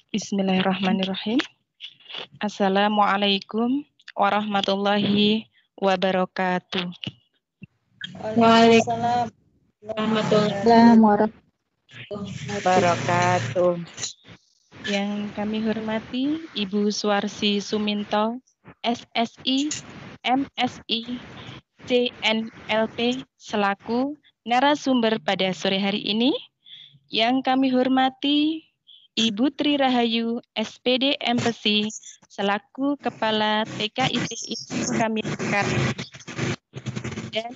Bismillahirrahmanirrahim. Assalamualaikum warahmatullahi wabarakatuh. Waalaikumsalam warahmatullahi Wabarakatuh. Yang kami hormati Ibu Suwarsi Suminto, SSI, MSI, CNLP selaku narasumber pada sore hari ini. Yang kami hormati Ibu Tri Rahayu, SPD MPC, selaku Kepala TKIT kami dan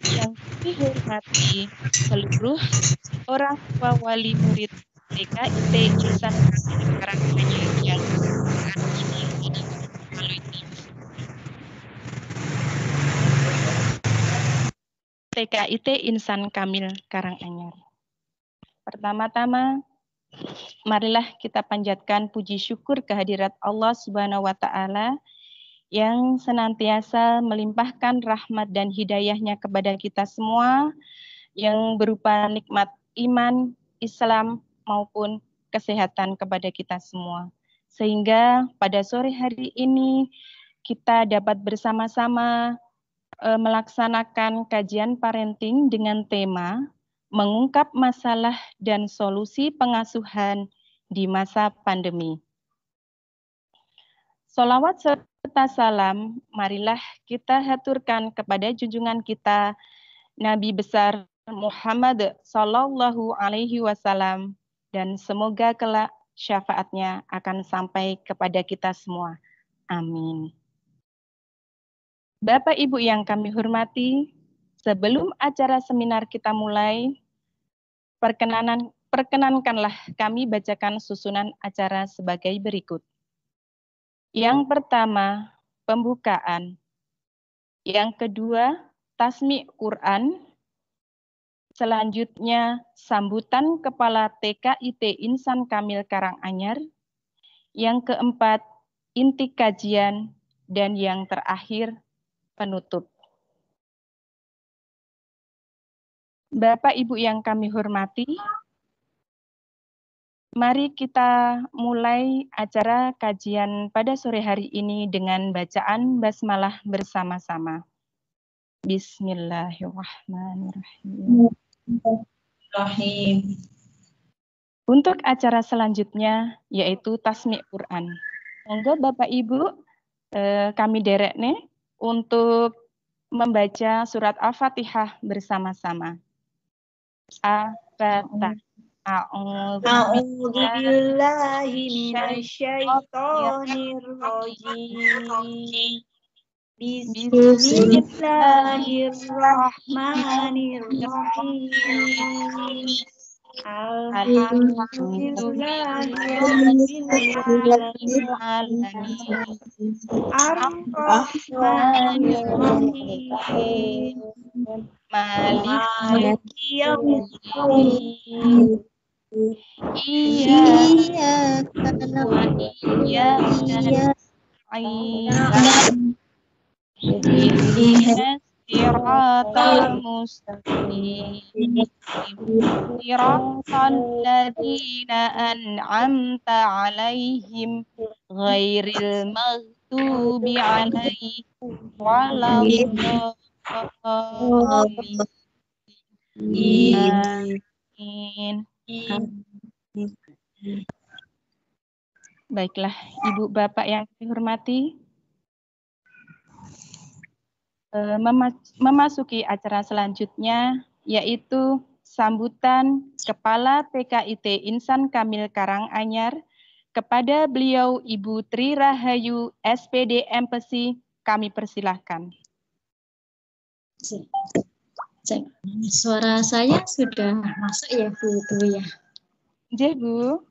yang kami hormati seluruh orang tua wali murid TKIT Insan Karanganyar yang saat ini melalui TKIT Insan Kamil Karanganyar. Pertama-tama, marilah kita panjatkan puji syukur kehadirat Allah Subhanahu wa Ta'ala yang senantiasa melimpahkan rahmat dan hidayahnya kepada kita semua yang berupa nikmat iman, Islam maupun kesehatan kepada kita semua. Sehingga pada sore hari ini kita dapat bersama-sama melaksanakan kajian parenting dengan tema mengungkap masalah dan solusi pengasuhan di masa pandemi. Sholawat serta salam, marilah kita haturkan kepada junjungan kita, Nabi besar Muhammad Sallallahu Alaihi Wasallam, dan semoga kelak syafaatnya akan sampai kepada kita semua. Amin. Bapak Ibu yang kami hormati, sebelum acara seminar kita mulai, perkenankanlah kami bacakan susunan acara sebagai berikut. Yang pertama, pembukaan. Yang kedua, tasmi' Quran. Selanjutnya, sambutan Kepala TKIT Insan Kamil Karanganyar. Yang keempat, inti kajian. Dan yang terakhir, penutup. Bapak Ibu yang kami hormati, mari kita mulai acara kajian pada sore hari ini dengan bacaan basmalah bersama-sama. Bismillahirrahmanirrahim. Untuk acara selanjutnya yaitu tasmi' Quran. Monggo Bapak Ibu kami derek nih untuk membaca surat Al-Fatihah bersama-sama. Al-Fatihah. A'udzu billahi minasyaitonir rajim. Bismillahirrahmanirrahim. Alhamdulillahirabbil alamin. Ar-Rahmanir-Rahim. Maliki yaumiddin. Iyyaka na'budu wa iyyaka nasta'in. Ihdinas siratal mustaqim. Siratal ladzina an'amta 'alaihim ghairil maghdubi 'alaihim waladdallin. Amin. Baiklah, Ibu Bapak yang kami hormati, memasuki acara selanjutnya yaitu sambutan Kepala TKIT Insan Kamil Karanganyar kepada beliau Ibu Tri Rahayu SPD MPC, kami persilahkan. Cek. Suara saya sudah masuk ya Bu Dwi ya? Nggih, Bu.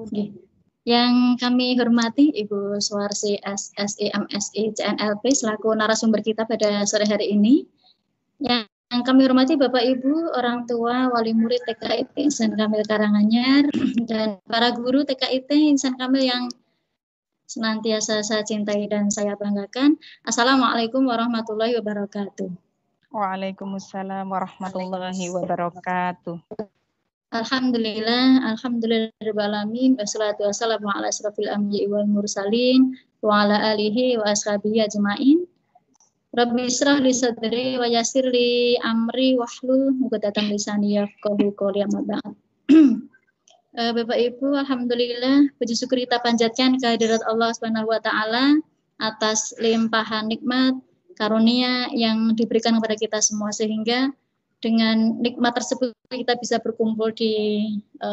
Okay. Yang kami hormati Ibu Suwarsi SSI MSI CNLP selaku narasumber kita pada sore hari ini. Yang kami hormati Bapak Ibu, orang tua, wali murid TKIT Insan Kamil Karanganyar, dan para guru TKIT Insan Kamil yang senantiasa saya cintai dan saya banggakan. Assalamualaikum warahmatullahi wabarakatuh. Waalaikumsalam warahmatullahi wabarakatuh. Alhamdulillahirabbil alamin wassalatu wassalamu ala asrofil anbiya'i wal mursalin wa ala alihi wa ashabihi ajmain. Rabbi israh li sadri wa yassir li amri wahlul 'uqdatam lisani yafqahu qawli amma ba'd. Bapak Ibu, alhamdulillah puji syukur kita panjatkan kehadirat Allah Subhanahu wa taala atas limpahan nikmat karunia yang diberikan kepada kita semua, sehingga dengan nikmat tersebut kita bisa berkumpul di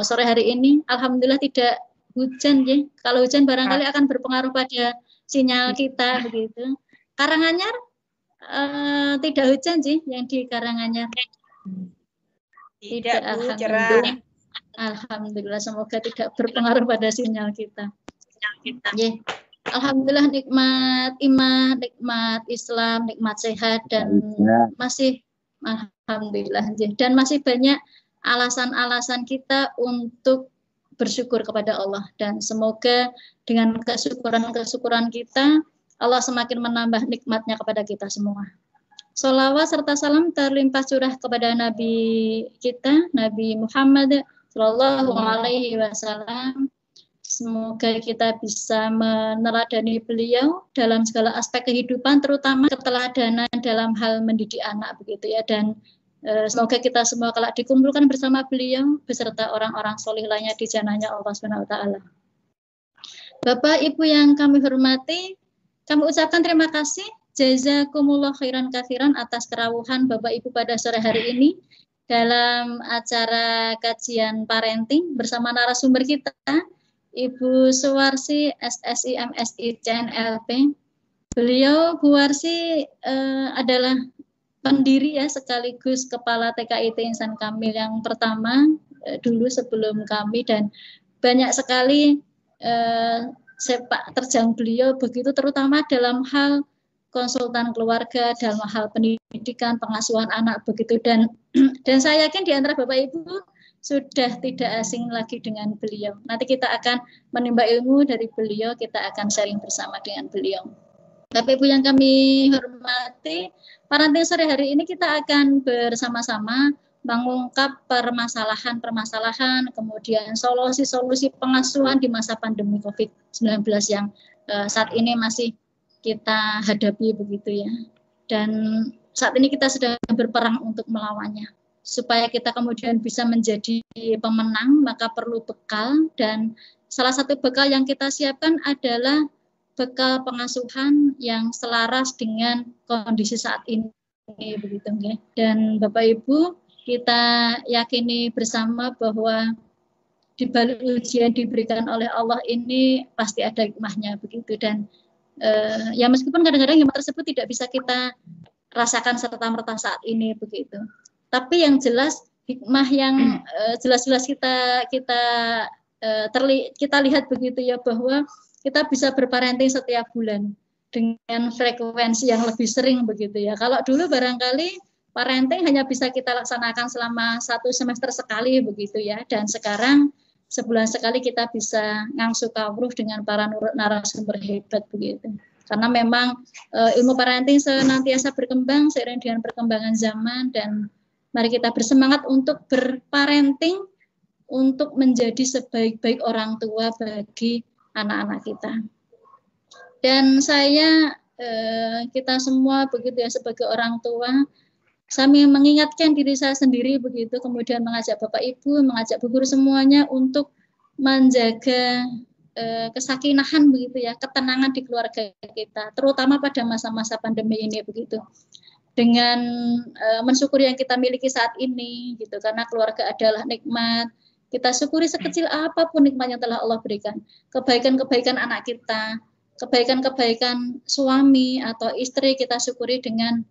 sore hari ini. Alhamdulillah tidak hujan ya. Kalau hujan barangkali akan berpengaruh pada sinyal kita begitu. Karanganyar tidak hujan sih yang di Karanganyar. Tidak, Bu, cerah. Alhamdulillah, semoga tidak berpengaruh pada sinyal kita. Ya. Alhamdulillah, nikmat iman, nikmat Islam, nikmat sehat, dan masih alhamdulillah, dan masih banyak alasan-alasan kita untuk bersyukur kepada Allah, dan semoga dengan kesyukuran kita Allah semakin menambah nikmatnya kepada kita semua. Sholawat serta salam terlimpah curah kepada Nabi kita, Nabi Muhammad Sallallahu Alaihi Wasallam. Semoga kita bisa meneladani beliau dalam segala aspek kehidupan, terutama keteladanan dalam hal mendidik anak begitu ya. Dan semoga kita semua kelak dikumpulkan bersama beliau beserta orang-orang soleh lainnya di jannahnya Allah Subhanahu wa taala. Bapak Ibu yang kami hormati, kami ucapkan terima kasih jazakumullah khairan katsiran atas kerawuhan Bapak Ibu pada sore hari ini dalam acara kajian parenting bersama narasumber kita Ibu Suwarsi SSI MSI CNLP. Beliau, Bu Warsi, adalah pendiri ya sekaligus Kepala TKIT Insan Kamil yang pertama dulu sebelum kami, dan banyak sekali sepak terjang beliau begitu, terutama dalam hal konsultan keluarga, dalam hal pendidikan, pengasuhan anak begitu, dan saya yakin di antara Bapak Ibu sudah tidak asing lagi dengan beliau. Nanti kita akan menimba ilmu dari beliau, kita akan sharing bersama dengan beliau. Bapak Ibu yang kami hormati, parenting sore hari ini kita akan bersama-sama mengungkap permasalahan-permasalahan, kemudian solusi-solusi pengasuhan di masa pandemi COVID-19 yang saat ini masih kita hadapi begitu ya. Dan saat ini kita sedang berperang untuk melawannya. Supaya kita kemudian bisa menjadi pemenang, maka perlu bekal, dan salah satu bekal yang kita siapkan adalah bekal pengasuhan yang selaras dengan kondisi saat ini begitu ya. Dan Bapak Ibu, kita yakini bersama bahwa di balik ujian diberikan oleh Allah ini pasti ada hikmahnya begitu, dan ya meskipun kadang-kadang hikmah tersebut tidak bisa kita rasakan serta-merta saat ini begitu. Tapi yang jelas hikmah yang jelas-jelas kita lihat begitu ya, bahwa kita bisa berparenting setiap bulan dengan frekuensi yang lebih sering begitu ya. Kalau dulu barangkali parenting hanya bisa kita laksanakan selama 1 semester sekali begitu ya, dan sekarang sebulan sekali kita bisa ngangsu kawruh dengan para narasumber hebat begitu. Karena memang ilmu parenting senantiasa berkembang seiring dengan perkembangan zaman, dan mari kita bersemangat untuk berparenting, untuk menjadi sebaik-baik orang tua bagi anak-anak kita. Dan saya, kita semua begitu ya, sebagai orang tua, saya mengingatkan diri saya sendiri begitu, kemudian mengajak Bapak Ibu, mengajak Bu Guru semuanya untuk menjaga kesakinahan begitu ya, ketenangan di keluarga kita, terutama pada masa-masa pandemi ini begitu. Dengan mensyukuri yang kita miliki saat ini gitu, karena keluarga adalah nikmat. Kita syukuri sekecil apapun nikmat yang telah Allah berikan. Kebaikan-kebaikan anak kita, kebaikan-kebaikan suami atau istri kita syukuri dengan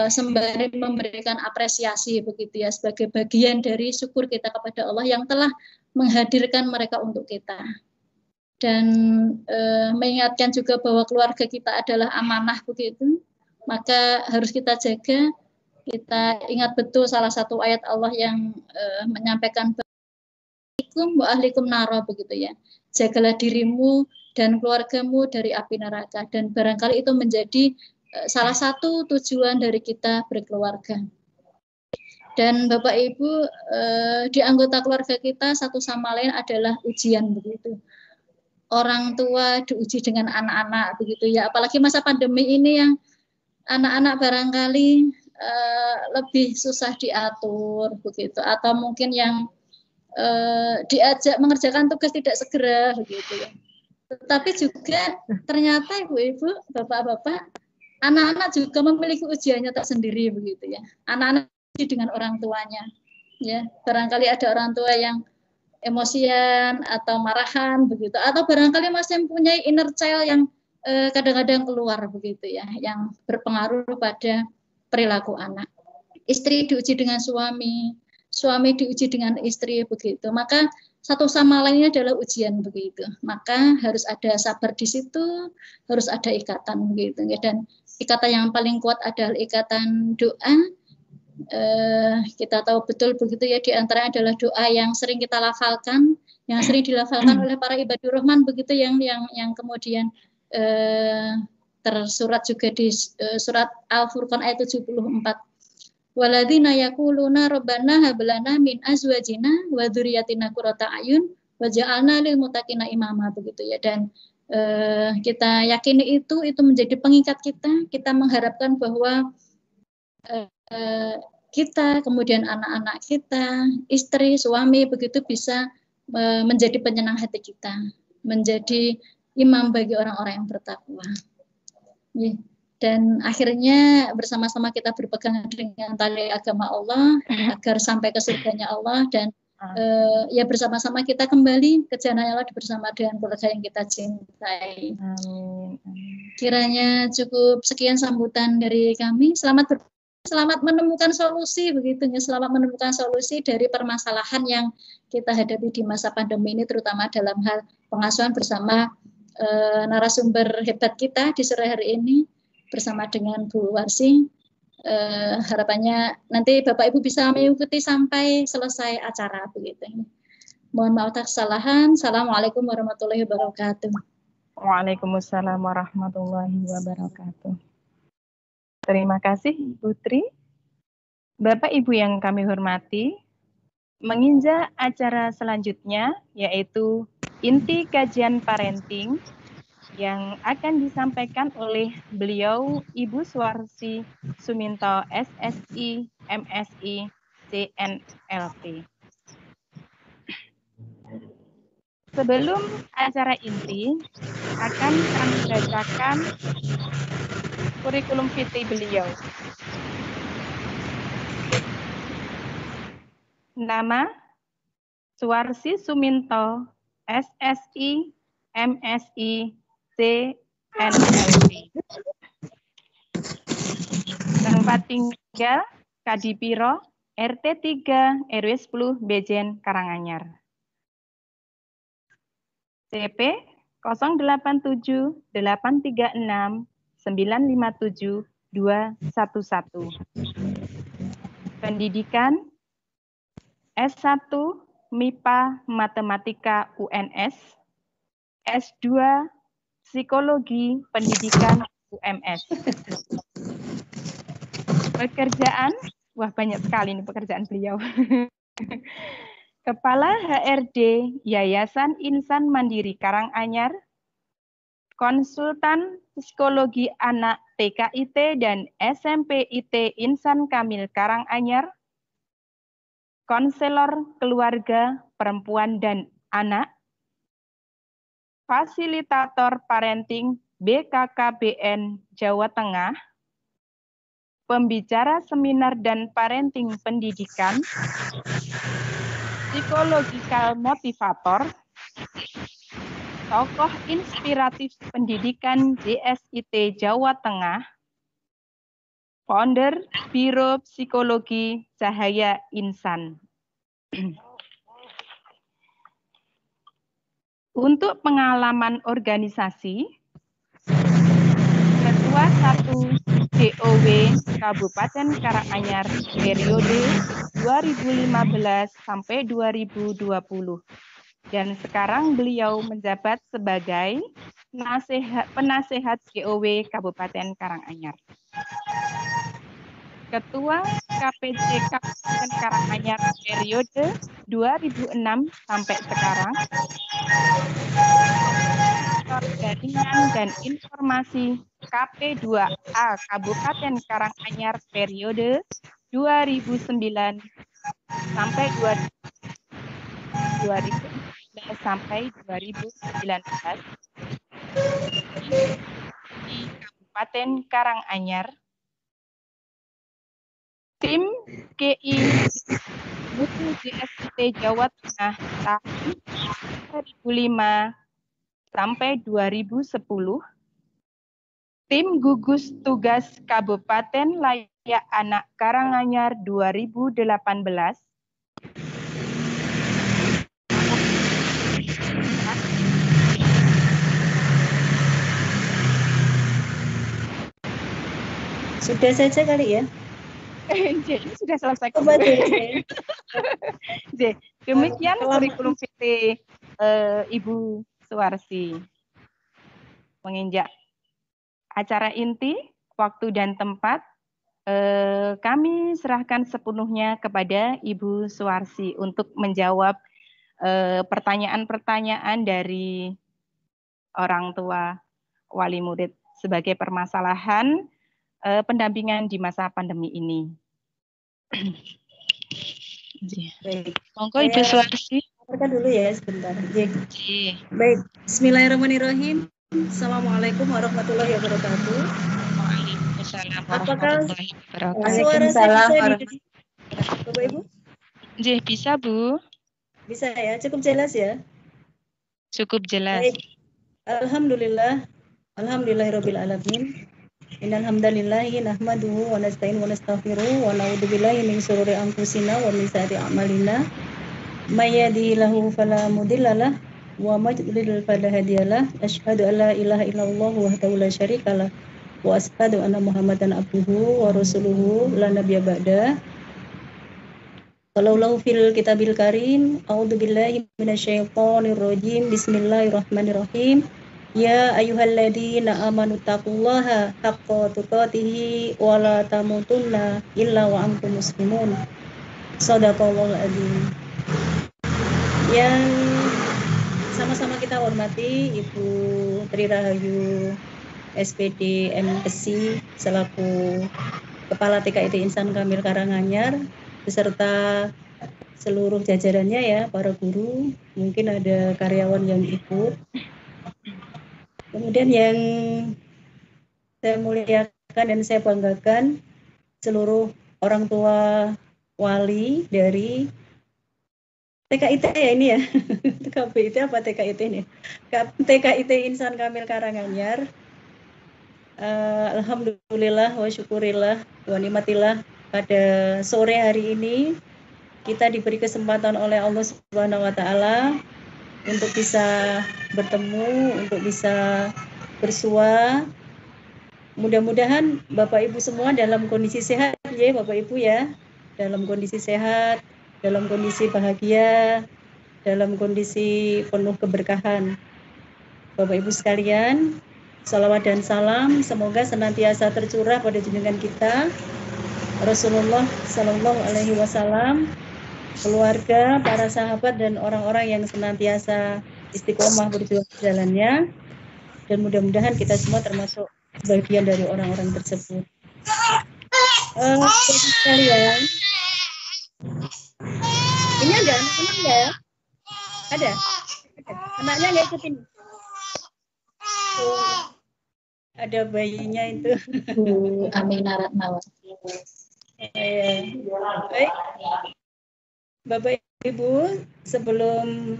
sembari memberikan apresiasi begitu ya, sebagai bagian dari syukur kita kepada Allah yang telah menghadirkan mereka untuk kita. Dan mengingatkan juga bahwa keluarga kita adalah amanah begitu, maka harus kita jaga. Kita ingat betul salah satu ayat Allah yang menyampaikan wa ahlikum naro begitu ya, jagalah dirimu dan keluargamu dari api neraka, dan barangkali itu menjadi salah satu tujuan dari kita berkeluarga. Dan Bapak Ibu, di anggota keluarga kita satu sama lain adalah ujian begitu. Orang tua diuji dengan anak-anak begitu ya. Apalagi masa pandemi ini yang anak-anak barangkali lebih susah diatur begitu, atau mungkin yang diajak mengerjakan tugas tidak segera begitu ya. Tetapi juga ternyata Ibu-ibu, Bapak-bapak, anak-anak juga memiliki ujiannya tersendiri begitu ya. Anak-anak dengan orang tuanya ya. Barangkali ada orang tua yang emosian atau marahan begitu, atau barangkali masih mempunyai inner child yang kadang-kadang keluar begitu ya, yang berpengaruh pada perilaku anak. Istri diuji dengan suami, suami diuji dengan istri begitu. Maka satu sama lainnya adalah ujian begitu. Maka harus ada sabar di situ, harus ada ikatan begitu. Dan ikatan yang paling kuat adalah ikatan doa. Kita tahu betul begitu ya, di antaranya adalah doa yang sering kita lafalkan, yang sering dilafalkan oleh para ibadur rahman begitu, yang kemudian tersurat juga di surat Al-Furqan ayat 74. Waladzina yaquluna rabbana hab lana min azwajina wa dzurriyyatina qurrata a'yun waj'alna lil muttaqina imama begitu ya. Dan kita yakini itu menjadi pengikat kita mengharapkan bahwa kita, kemudian anak-anak kita, istri, suami begitu bisa menjadi penyenang hati kita, menjadi imam bagi orang-orang yang bertakwa. Dan akhirnya bersama-sama kita berpegang dengan tali agama Allah agar sampai ke surganya Allah, dan ya bersama-sama kita kembali ke jannah Allah bersama dengan keluarga yang kita cintai. Amin. Kiranya cukup sekian sambutan dari kami. Selamat menemukan solusi begitu ya, selamat menemukan solusi dari permasalahan yang kita hadapi di masa pandemi ini, terutama dalam hal pengasuhan bersama narasumber hebat kita di sore hari ini bersama dengan Bu Warsi. Harapannya nanti Bapak Ibu bisa mengikuti sampai selesai acara begitu. Mohon maaf atas kesalahan. Assalamualaikum warahmatullahi wabarakatuh. Waalaikumsalam warahmatullahi wabarakatuh. Terima kasih Ibu Tri. Bapak Ibu yang kami hormati, menginjak acara selanjutnya yaitu inti kajian parenting yang akan disampaikan oleh beliau Ibu Suwarsi Suminto SSI MSI CNLP. Sebelum acara inti, akan kami bacakan kurikulum vitae beliau. Nama Suwarsi Suminto SSI MSI CNLP. Tempat tinggal Kadipiro RT 3 RW 10 Bejen Karanganyar. CP 087 836 957 211. Pendidikan S1 MIPA Matematika UNS, S2 Psikologi Pendidikan UMS. Pekerjaan, wah banyak sekali ini pekerjaan beliau. Kepala HRD Yayasan Insan Mandiri Karanganyar, Konsultan Psikologi Anak TKIT dan SMP IT Insan Kamil Karanganyar, Konselor Keluarga Perempuan dan Anak, Fasilitator Parenting BKKBN Jawa Tengah, Pembicara Seminar dan Parenting Pendidikan, Psikologikal Motivator, Tokoh Inspiratif Pendidikan JSIT Jawa Tengah, Founder Biro Psikologi Cahaya Insan. Untuk pengalaman organisasi, Ketua 1 DOW Kabupaten Karanganyar periode 2015 sampai 2020. Dan sekarang beliau menjabat sebagai penasehat GOW Kabupaten Karanganyar. Ketua KPC Kabupaten Kabupaten Karanganyar periode 2006 sampai sekarang. Jaringan dan Informasi KP2A Kabupaten Karanganyar periode 2009 sampai 2019 sampai 2019 di Kabupaten Karanganyar. Tim KI Mutu GSIT Jawa Tengah tahun 2005 sampai 2010. Tim Gugus Tugas Kabupaten Layak Anak Karanganyar 2018. Sudah saja kali ya? Ini sudah selesai. Demikian kurikulum vitae Ibu Suwarsi. Menginjak acara inti, waktu dan tempat, kami serahkan sepenuhnya kepada Ibu Suwarsi untuk menjawab pertanyaan-pertanyaan dari orang tua wali murid sebagai permasalahan pendampingan di masa pandemi ini. Baik. Monggo Ibu Suwarsi. Kita dulu ya sebentar. Baik. Bismillahirrahmanirrahim. Assalamualaikum warahmatullahi wabarakatuh. Waalaikumsalam warahmatullahi wabarakatuh. Suara saya bisa Bapak Ibu? Bisa Bu. Bisa ya, cukup jelas ya? Cukup jelas. Baik. Alhamdulillah. Alhamdulillahirabbil alamin. Innal hamdalillahi nahmaduhu wa nasta'inuhu wa nastaghfiruh wa na'udzu billahi min shururi anfusina wa min sayyiati a'malina. May yahdihillahu fala mudhillalah wa may yudlil fala hadiyalah. Asyhadu an la ilaha illallah wahdahu la syarikalah wa asyhadu anna Muhammadan abduhu wa rasuluhu la nabiyya ba'da. Qalaulahu fil kitabil karim. A'udzu billahi minasyaitonir rajim. Bismillahirrahmanirrahim. Ya ayyuhalladzina amanu taqullaha haqqa tuqatih wa la tamutunna illa wa antum muslimun. Shadaqallahul adzim. Yang sama-sama kita hormati Ibu Tri Rahayu SPD MSI selaku Kepala TKIT Insan Kamil Karanganyar beserta seluruh jajarannya ya, para guru, mungkin ada karyawan yang ikut. Kemudian yang saya muliakan dan saya banggakan seluruh orang tua wali dari TKIT ya ini ya. TKIT apa TKIT ini? TKIT Insan Kamil Karanganyar. Alhamdulillah wa syukurillah wa nikmatillah pada sore hari ini kita diberi kesempatan oleh Allah Subhanahu wa taala untuk bisa bertemu, untuk bisa bersua. Mudah-mudahan Bapak Ibu semua dalam kondisi sehat ya Bapak Ibu ya. Dalam kondisi sehat, dalam kondisi bahagia, dalam kondisi penuh keberkahan. Bapak Ibu sekalian, salawat dan salam semoga senantiasa tercurah pada junjungan kita Rasulullah Sallallahu Alaihi Wasallam, keluarga, para sahabat dan orang-orang yang senantiasa istiqomah berjuang di jalannya, dan mudah-mudahan kita semua termasuk bagian dari orang-orang tersebut. Sekalian, ini ada anak-anak ya? Ada? Anaknya nggak ikutin? Ada bayinya itu. Aminah Ratnawati. Baik. Bapak Ibu, sebelum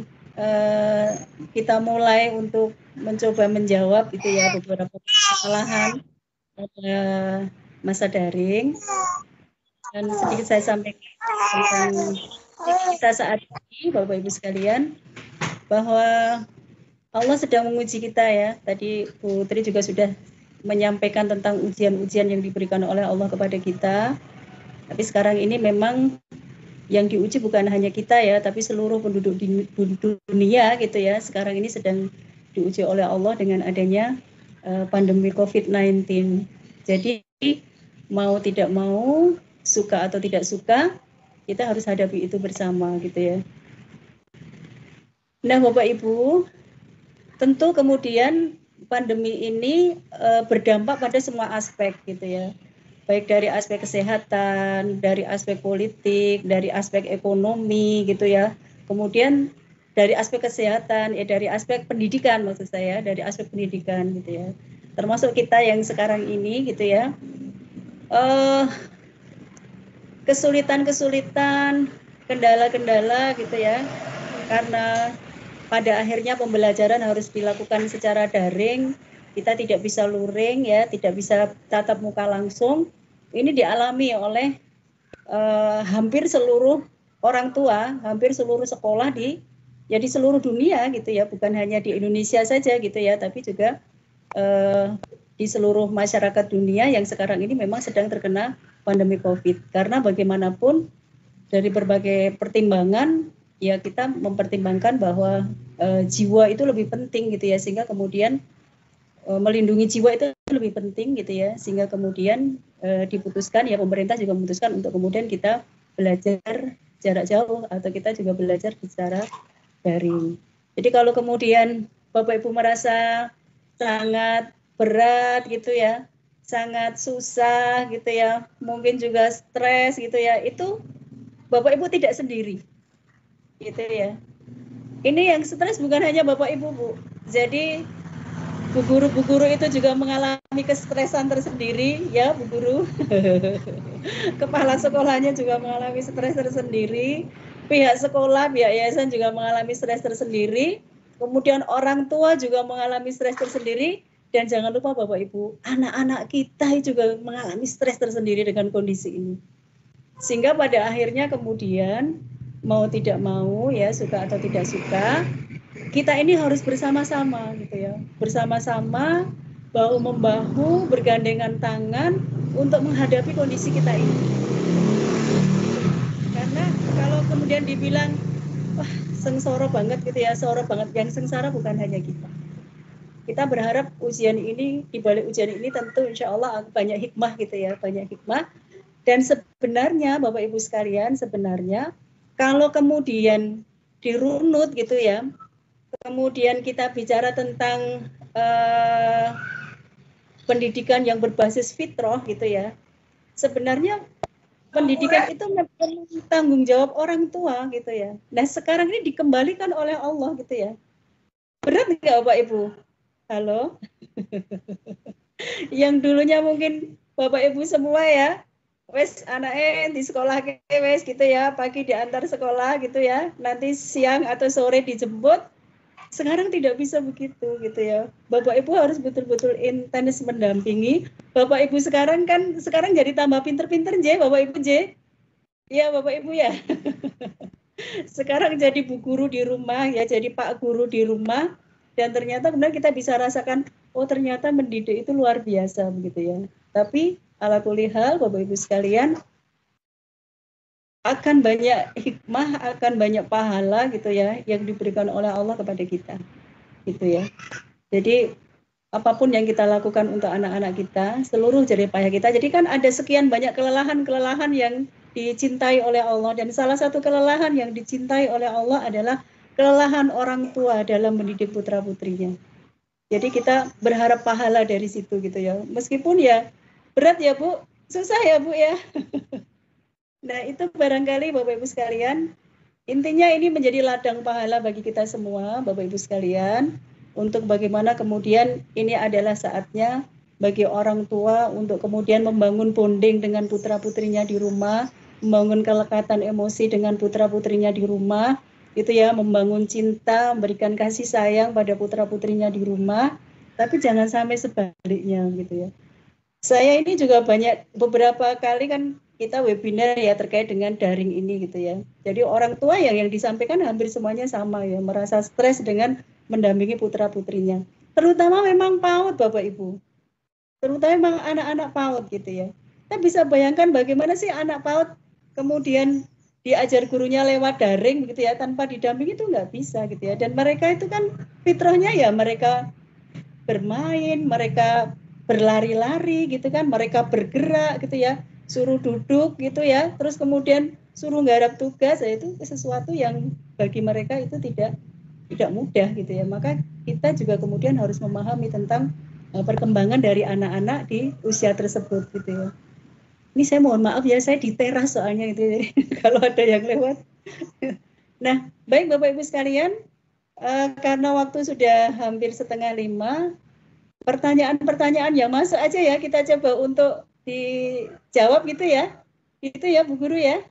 kita mulai untuk mencoba menjawab itu ya beberapa kesalahan pada masa daring, dan sedikit saya sampaikan tentang kita saat ini Bapak Ibu sekalian, bahwa Allah sedang menguji kita ya. Tadi Bu Tri juga sudah menyampaikan tentang ujian-ujian yang diberikan oleh Allah kepada kita. Tapi sekarang ini memang yang diuji bukan hanya kita ya, tapi seluruh penduduk di dunia gitu ya. Sekarang ini sedang diuji oleh Allah dengan adanya pandemi COVID-19. Jadi mau tidak mau, suka atau tidak suka, kita harus hadapi itu bersama gitu ya. Nah Bapak Ibu, tentu kemudian pandemi ini berdampak pada semua aspek gitu ya. Baik dari aspek kesehatan, dari aspek politik, dari aspek ekonomi gitu ya. Kemudian dari aspek kesehatan, ya dari aspek pendidikan maksud saya, dari aspek pendidikan gitu ya. Termasuk kita yang sekarang ini gitu ya. Kesulitan-kesulitan, kendala-kendala gitu ya. Karena pada akhirnya pembelajaran harus dilakukan secara daring, kita tidak bisa luring ya, tidak bisa tatap muka langsung. Ini dialami oleh hampir seluruh orang tua, hampir seluruh sekolah di seluruh dunia gitu ya, bukan hanya di Indonesia saja gitu ya, tapi juga di seluruh masyarakat dunia yang sekarang ini memang sedang terkena pandemi COVID. Karena bagaimanapun dari berbagai pertimbangan ya kita mempertimbangkan bahwa jiwa itu lebih penting gitu ya, sehingga kemudian melindungi jiwa itu lebih penting gitu ya, sehingga kemudian diputuskan ya, pemerintah juga memutuskan untuk kemudian kita belajar jarak jauh atau kita juga belajar secara daring. Jadi kalau kemudian Bapak Ibu merasa sangat berat gitu ya, sangat susah gitu ya, mungkin juga stres gitu ya, itu Bapak Ibu tidak sendiri gitu ya. Ini yang stres bukan hanya Bapak Ibu Bu, jadi Bu guru itu juga mengalami kestresan tersendiri ya Bu Guru. Kepala sekolahnya juga mengalami stres tersendiri, pihak sekolah, pihak yayasan juga mengalami stres tersendiri, kemudian orang tua juga mengalami stres tersendiri, dan jangan lupa Bapak Ibu, anak-anak kita juga mengalami stres tersendiri dengan kondisi ini. Sehingga pada akhirnya kemudian mau tidak mau ya, suka atau tidak suka, kita ini harus bersama-sama gitu ya, bersama-sama bahu-membahu, bergandengan tangan untuk menghadapi kondisi kita ini. Karena kalau kemudian dibilang wah sengsara banget gitu ya, soro banget, yang sengsara bukan hanya kita. Kita berharap ujian ini, di balik ujian ini tentu insya Allah banyak hikmah gitu ya, banyak hikmah. Dan sebenarnya Bapak Ibu sekalian, sebenarnya kalau kemudian dirunut gitu ya, kemudian kita bicara tentang pendidikan yang berbasis fitrah gitu ya, sebenarnya pendidikan itu memang tanggung jawab orang tua gitu ya. Nah sekarang ini dikembalikan oleh Allah gitu ya. Berat nggak Bapak Ibu? Halo? Yang dulunya mungkin Bapak Ibu semua ya, wes anaknya di sekolah wes gitu ya, pagi diantar sekolah gitu ya, nanti siang atau sore dijemput. Sekarang tidak bisa begitu gitu ya. Bapak Ibu harus betul-betul intens mendampingi. Bapak Ibu sekarang jadi tambah pinter-pinter J, Bapak Ibu J. Iya Bapak Ibu ya. Sekarang jadi bu guru di rumah ya, jadi pak guru di rumah, dan ternyata kemudian kita bisa rasakan oh ternyata mendidik itu luar biasa begitu ya. Tapi ala kulli hal Bapak Ibu sekalian, akan banyak hikmah, akan banyak pahala gitu ya yang diberikan oleh Allah kepada kita gitu ya. Jadi apapun yang kita lakukan untuk anak-anak kita, seluruh jerih payah kita, jadi kan ada sekian banyak kelelahan yang dicintai oleh Allah, dan salah satu kelelahan yang dicintai oleh Allah adalah kelelahan orang tua dalam mendidik putra-putrinya. Jadi kita berharap pahala dari situ gitu ya, meskipun ya berat ya Bu, susah ya Bu ya. Nah itu barangkali Bapak Ibu sekalian, intinya ini menjadi ladang pahala bagi kita semua Bapak Ibu sekalian, untuk bagaimana kemudian ini adalah saatnya bagi orang tua untuk kemudian membangun bonding dengan putra-putrinya di rumah, membangun kelekatan emosi dengan putra-putrinya di rumah, gitu ya, membangun cinta, memberikan kasih sayang pada putra-putrinya di rumah, tapi jangan sampai sebaliknya gitu ya. Saya ini juga beberapa kali kan kita webinar ya terkait dengan daring ini gitu ya. Jadi orang tua yang disampaikan hampir semuanya sama ya, merasa stres dengan mendampingi putra-putrinya. Terutama memang PAUD Bapak Ibu. Terutama memang anak-anak PAUD gitu ya. Kita bisa bayangkan bagaimana sih anak PAUD kemudian diajar gurunya lewat daring gitu ya, tanpa didampingi itu nggak bisa gitu ya. Dan mereka itu kan fitrahnya ya mereka bermain, mereka berlari-lari gitu kan, mereka bergerak gitu ya, suruh duduk gitu ya, terus kemudian suruh nggarap tugas, ya itu sesuatu yang bagi mereka itu tidak mudah gitu ya. Maka kita juga kemudian harus memahami tentang perkembangan dari anak-anak di usia tersebut gitu ya. Ini saya mohon maaf ya, saya di teras soalnya gitu ya. Kalau ada yang lewat. Nah, baik Bapak Ibu sekalian, karena waktu sudah hampir 4:30, pertanyaan-pertanyaan yang masuk aja ya kita coba untuk dijawab gitu ya. Itu ya Bu Guru ya.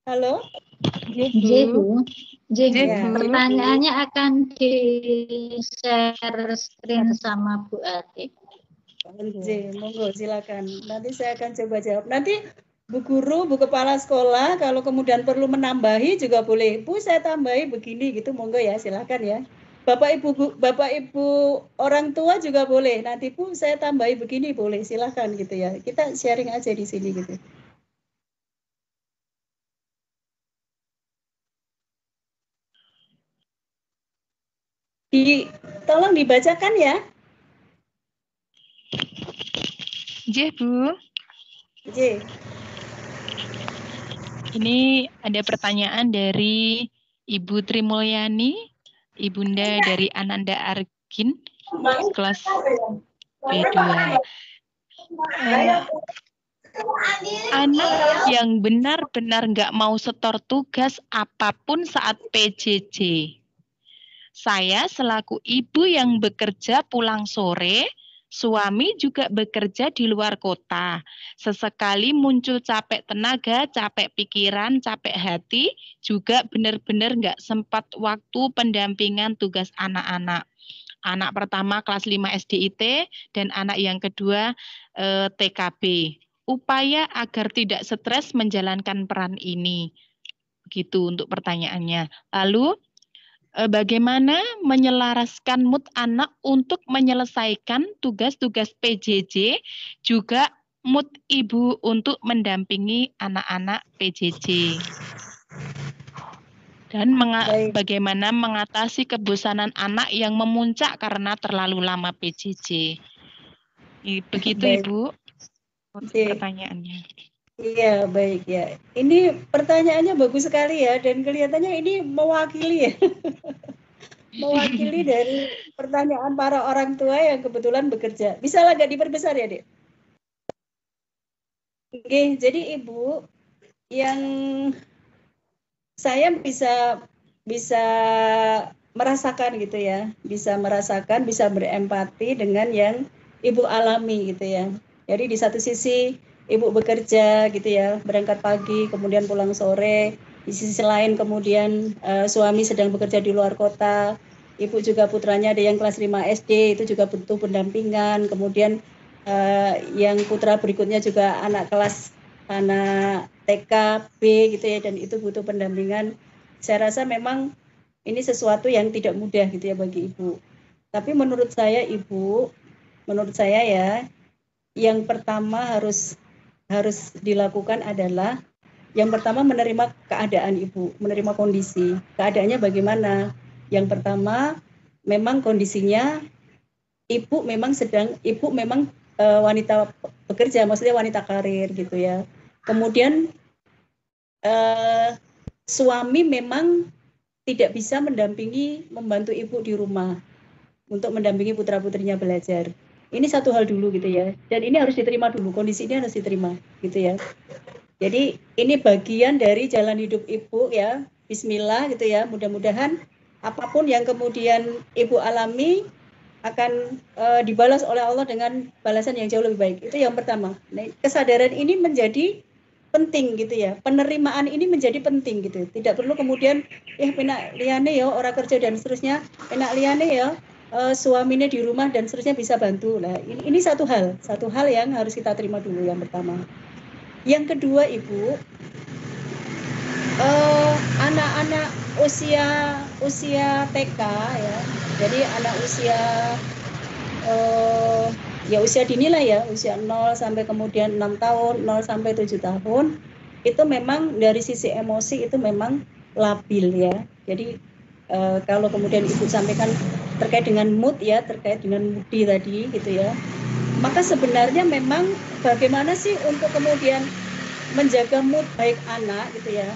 Halo? Bu. Ya. Pertanyaannya akan di-share screen sama Bu Ati. Monggo silakan. Nanti saya akan coba jawab. Nanti Bu Guru, Bu Kepala Sekolah, kalau kemudian perlu menambahi juga boleh. Bu, saya tambahi begini gitu, monggo ya, silakan ya. Bapak Ibu orang tua juga boleh. Nanti Bu, saya tambahi begini boleh, silakan gitu ya. Kita sharing aja di sini gitu. Tolong dibacakan ya. Bu. Ini ada pertanyaan dari Ibu Trimulyani, Ibunda dari Ananda Argin, kelas B2. Anak yang benar-benar nggak mau setor tugas apapun saat PJJ. Saya selaku ibu yang bekerja pulang sore, suami juga bekerja di luar kota. Sesekali muncul capek tenaga, capek pikiran, capek hati, juga benar-benar nggak sempat waktu pendampingan tugas anak-anak. Anak pertama kelas 5 SDIT dan anak yang kedua TKB. Upaya agar tidak stres menjalankan peran ini. Begitu untuk pertanyaannya. Lalu, bagaimana menyelaraskan mood anak untuk menyelesaikan tugas-tugas PJJ, juga mood ibu untuk mendampingi anak-anak PJJ. Dan bagaimana mengatasi kebosanan anak yang memuncak karena terlalu lama PJJ. Begitu Ibu pertanyaannya. Iya, baik ya. Ini pertanyaannya bagus sekali ya, dan kelihatannya ini mewakili ya. Mewakili dari pertanyaan para orang tua yang kebetulan bekerja. Bisa lah nggak diperbesar ya, Dek? Oke, jadi Ibu, yang saya bisa merasakan gitu ya, bisa berempati dengan yang Ibu alami gitu ya. Jadi di satu sisi Ibu bekerja gitu ya, berangkat pagi, kemudian pulang sore. Di sisi lain kemudian suami sedang bekerja di luar kota. Ibu juga putranya ada yang kelas 5 SD, itu juga butuh pendampingan. Kemudian yang putra berikutnya juga anak TK, B gitu ya, dan itu butuh pendampingan. Saya rasa memang ini sesuatu yang tidak mudah gitu ya bagi Ibu. Tapi menurut saya ya, yang pertama harus dilakukan adalah yang pertama menerima keadaan Ibu, menerima kondisi. Keadaannya bagaimana? Yang pertama memang kondisinya Ibu memang wanita bekerja, maksudnya wanita karir gitu ya. Kemudian suami memang tidak bisa membantu Ibu di rumah untuk mendampingi putra-putrinya belajar. Ini satu hal dulu gitu ya, dan ini harus diterima dulu, kondisi ini harus diterima gitu ya. Jadi ini bagian dari jalan hidup Ibu ya, bismillah gitu ya, mudah-mudahan apapun yang kemudian Ibu alami akan dibalas oleh Allah dengan balasan yang jauh lebih baik. Itu yang pertama. Nah, kesadaran ini menjadi penting gitu ya, penerimaan ini menjadi penting gitu. Tidak perlu kemudian penak liane ya orang kerja dan seterusnya, penak liane ya suaminya di rumah dan seterusnya bisa bantu. Nah, ini satu hal yang harus kita terima dulu yang pertama. Yang kedua Ibu, anak-anak usia TK ya, jadi anak usia usia dini lah ya, usia 0 sampai kemudian 6 tahun, 0 sampai 7 tahun, itu memang dari sisi emosi itu memang labil ya. Jadi kalau kemudian Ibu sampaikan terkait dengan mood ya, terkait dengan moody tadi gitu ya, maka sebenarnya memang bagaimana sih untuk kemudian menjaga mood baik anak gitu ya.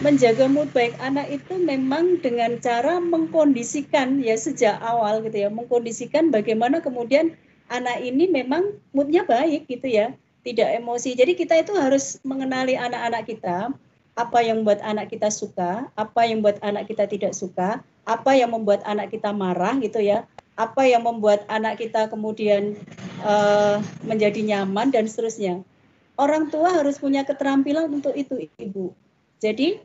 Menjaga mood baik anak itu memang dengan cara mengkondisikan ya sejak awal gitu ya, mengkondisikan bagaimana kemudian anak ini memang moodnya baik gitu ya, tidak emosi. Jadi kita itu harus mengenali anak-anak kita, apa yang membuat anak kita suka, apa yang membuat anak kita tidak suka, apa yang membuat anak kita marah gitu ya, apa yang membuat anak kita kemudian menjadi nyaman dan seterusnya. Orang tua harus punya keterampilan untuk itu, Ibu. Jadi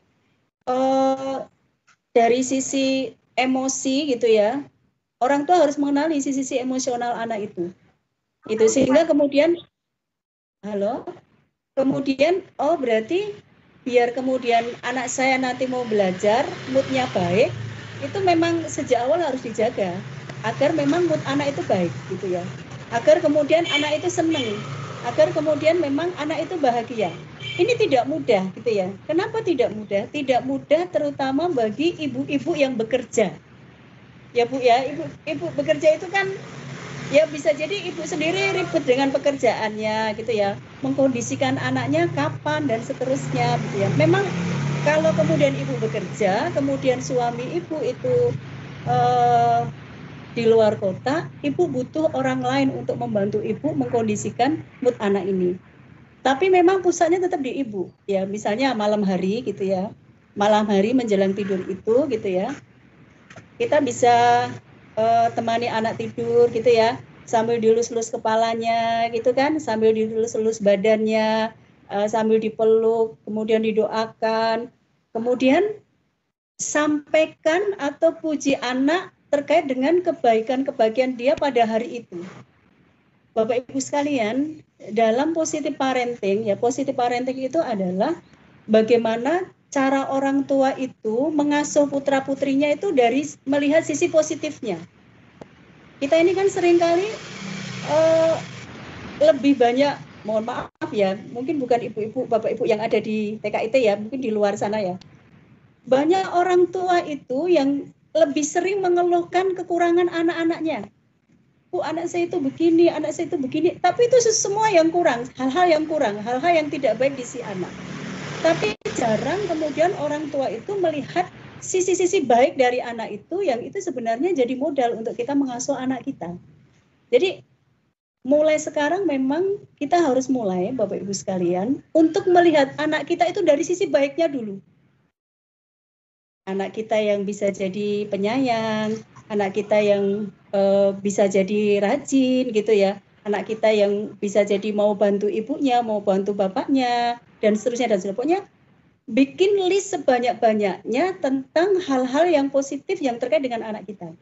dari sisi emosi gitu ya, orang tua harus mengenali sisi emosional anak itu. Itu sehingga kemudian, kemudian berarti biar kemudian anak saya nanti mau belajar, moodnya baik, itu memang sejak awal harus dijaga agar memang mood anak itu baik gitu ya. Agar kemudian anak itu senang, agar kemudian memang anak itu bahagia. Ini tidak mudah gitu ya. Kenapa tidak mudah? Tidak mudah terutama bagi ibu-ibu yang bekerja. Ya Bu ya, ibu bekerja itu kan ya bisa jadi ibu sendiri ribet dengan pekerjaannya gitu ya. Mengkondisikan anaknya kapan dan seterusnya gitu ya. Memang kalau kemudian ibu bekerja, kemudian suami ibu itu di luar kota, ibu butuh orang lain untuk membantu ibu mengkondisikan mood anak ini. Tapi memang pusatnya tetap di ibu, ya misalnya malam hari gitu ya, malam hari menjelang tidur itu gitu ya, kita bisa temani anak tidur gitu ya, sambil dilus-lus kepalanya gitu kan, sambil dilus-lus badannya, sambil dipeluk, kemudian didoakan, kemudian sampaikan atau puji anak terkait dengan kebaikan-kebaikan dia pada hari itu. Bapak Ibu sekalian, dalam positive parenting, ya positive parenting itu adalah bagaimana cara orang tua itu mengasuh putra-putrinya itu dari melihat sisi positifnya. Kita ini kan seringkali lebih banyak, mohon maaf ya, mungkin bukan ibu-ibu, bapak-ibu yang ada di TKIT ya, mungkin di luar sana ya. Banyak orang tua itu yang lebih sering mengeluhkan kekurangan anak-anaknya. Anak saya itu begini, anak saya itu begini. Tapi itu semua yang kurang, hal-hal yang kurang, hal-hal yang tidak baik di si anak. Tapi jarang kemudian orang tua itu melihat sisi-sisi baik dari anak itu, yang itu sebenarnya jadi modal untuk kita mengasuh anak kita. Jadi mulai sekarang memang kita harus mulai, Bapak Ibu sekalian, untuk melihat anak kita itu dari sisi baiknya dulu. Anak kita yang bisa jadi penyayang, anak kita yang bisa jadi rajin gitu ya, anak kita yang bisa jadi mau bantu ibunya, mau bantu bapaknya, dan seterusnya dan seterusnya. Bikin list sebanyak-banyaknya tentang hal-hal yang positif yang terkait dengan anak kita.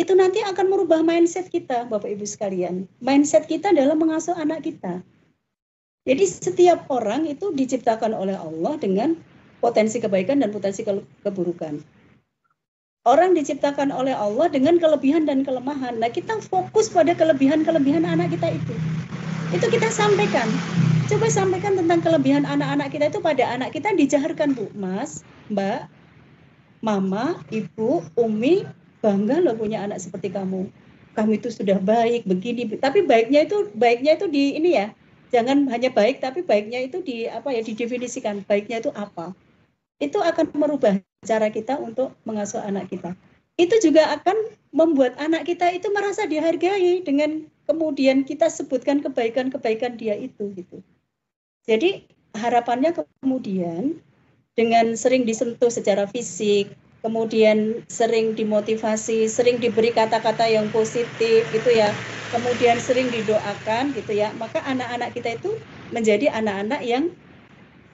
Itu nanti akan merubah mindset kita, Bapak Ibu sekalian. Mindset kita dalam mengasuh anak kita. Jadi setiap orang itu diciptakan oleh Allah dengan potensi kebaikan dan potensi keburukan. Orang diciptakan oleh Allah dengan kelebihan dan kelemahan. Nah, kita fokus pada kelebihan-kelebihan anak kita itu. Itu kita sampaikan. Coba sampaikan tentang kelebihan anak-anak kita itu pada anak kita, dijaharkan, Bu, Mas, Mbak, Mama, Ibu, Umi, bangga loh punya anak seperti kamu. Kamu itu sudah baik, begini. Tapi baiknya itu di ini ya. Jangan hanya baik, tapi baiknya itu didefinisikan. Baiknya itu apa? Itu akan merubah cara kita untuk mengasuh anak kita. Itu juga akan membuat anak kita itu merasa dihargai dengan kemudian kita sebutkan kebaikan-kebaikan dia itu gitu. Jadi harapannya kemudian dengan sering disentuh secara fisik, kemudian sering dimotivasi, sering diberi kata-kata yang positif gitu ya, kemudian sering didoakan gitu ya, maka anak-anak kita itu menjadi anak-anak